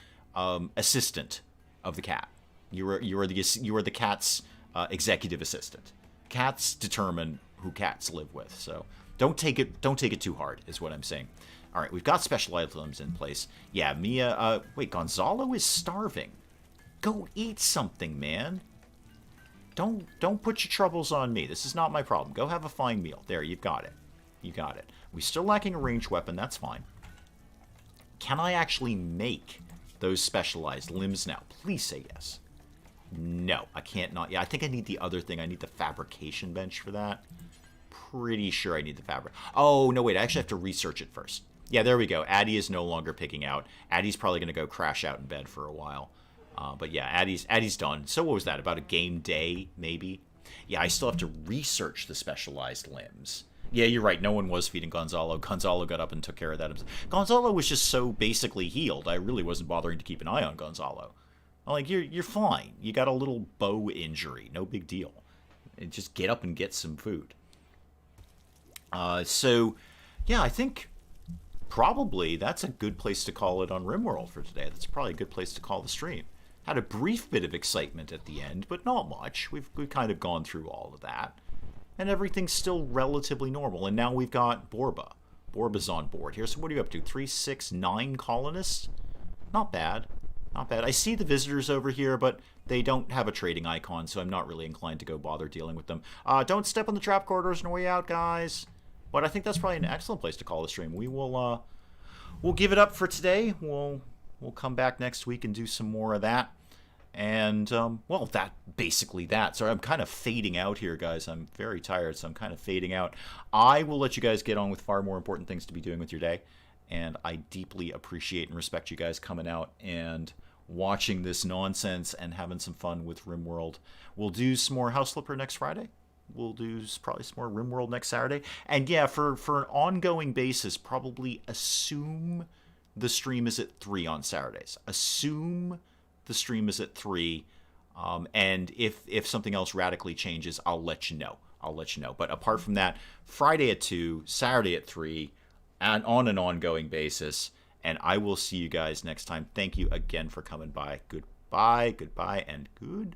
assistant of the cat. You were the cat's executive assistant. Cats determine who cats live with, so don't take it too hard, is what I'm saying. All right, we've got special items in place. Yeah, Mia. Wait, Gonzalo is starving. Go eat something, man. Don't put your troubles on me. This is not my problem. Go have a fine meal. There, you've got it. You got it. We're still lacking a ranged weapon. That's fine. Can I actually make those specialized limbs now? Please say yes. No, I can't not. Yeah, I think I need the other thing. I need the fabrication bench for that. Pretty sure I need the fabric. Oh, no, wait. I actually have to research it first. Yeah, there we go. Addie is no longer picking out. Addie's probably going to go crash out in bed for a while. But yeah, Addie's done. So what was that? About a game day, maybe? Yeah, I still have to research the specialized limbs. Yeah, you're right. No one was feeding Gonzalo. Gonzalo got up and took care of that himself. Gonzalo was just so basically healed. I really wasn't bothering to keep an eye on Gonzalo. I'm like, you're fine. You got a little bow injury. No big deal. And just get up and get some food. So, yeah, I think probably that's a good place to call it on RimWorld for today. That's probably a good place to call the stream. Had a brief bit of excitement at the end, but not much. We've kind of gone through all of that. And everything's still relatively normal. And now we've got Borba. Borba's on board here. So what are you up to? 3, 6, 9 colonists? Not bad. Not bad. I see the visitors over here, but they don't have a trading icon, so I'm not really inclined to go bother dealing with them. Don't step on the trap corridors on the way out, guys. But I think that's probably an excellent place to call the stream. We'll give it up for today. We'll come back next week and do some more of that. And well, basically that. Sorry, I'm kind of fading out here, guys. I'm very tired, so I'm kind of fading out. I will let you guys get on with far more important things to be doing with your day. And I deeply appreciate and respect you guys coming out and watching this nonsense and having some fun with RimWorld. We'll do some more House Flipper next Friday. We'll do probably some more RimWorld next Saturday. And yeah, for an ongoing basis, probably assume the stream is at 3 on Saturdays. Assume the stream is at 3. And if something else radically changes, I'll let you know. But apart from that, Friday at 2, Saturday at 3, and on an ongoing basis. And I will see you guys next time. Thank you again for coming by. Goodbye, and good.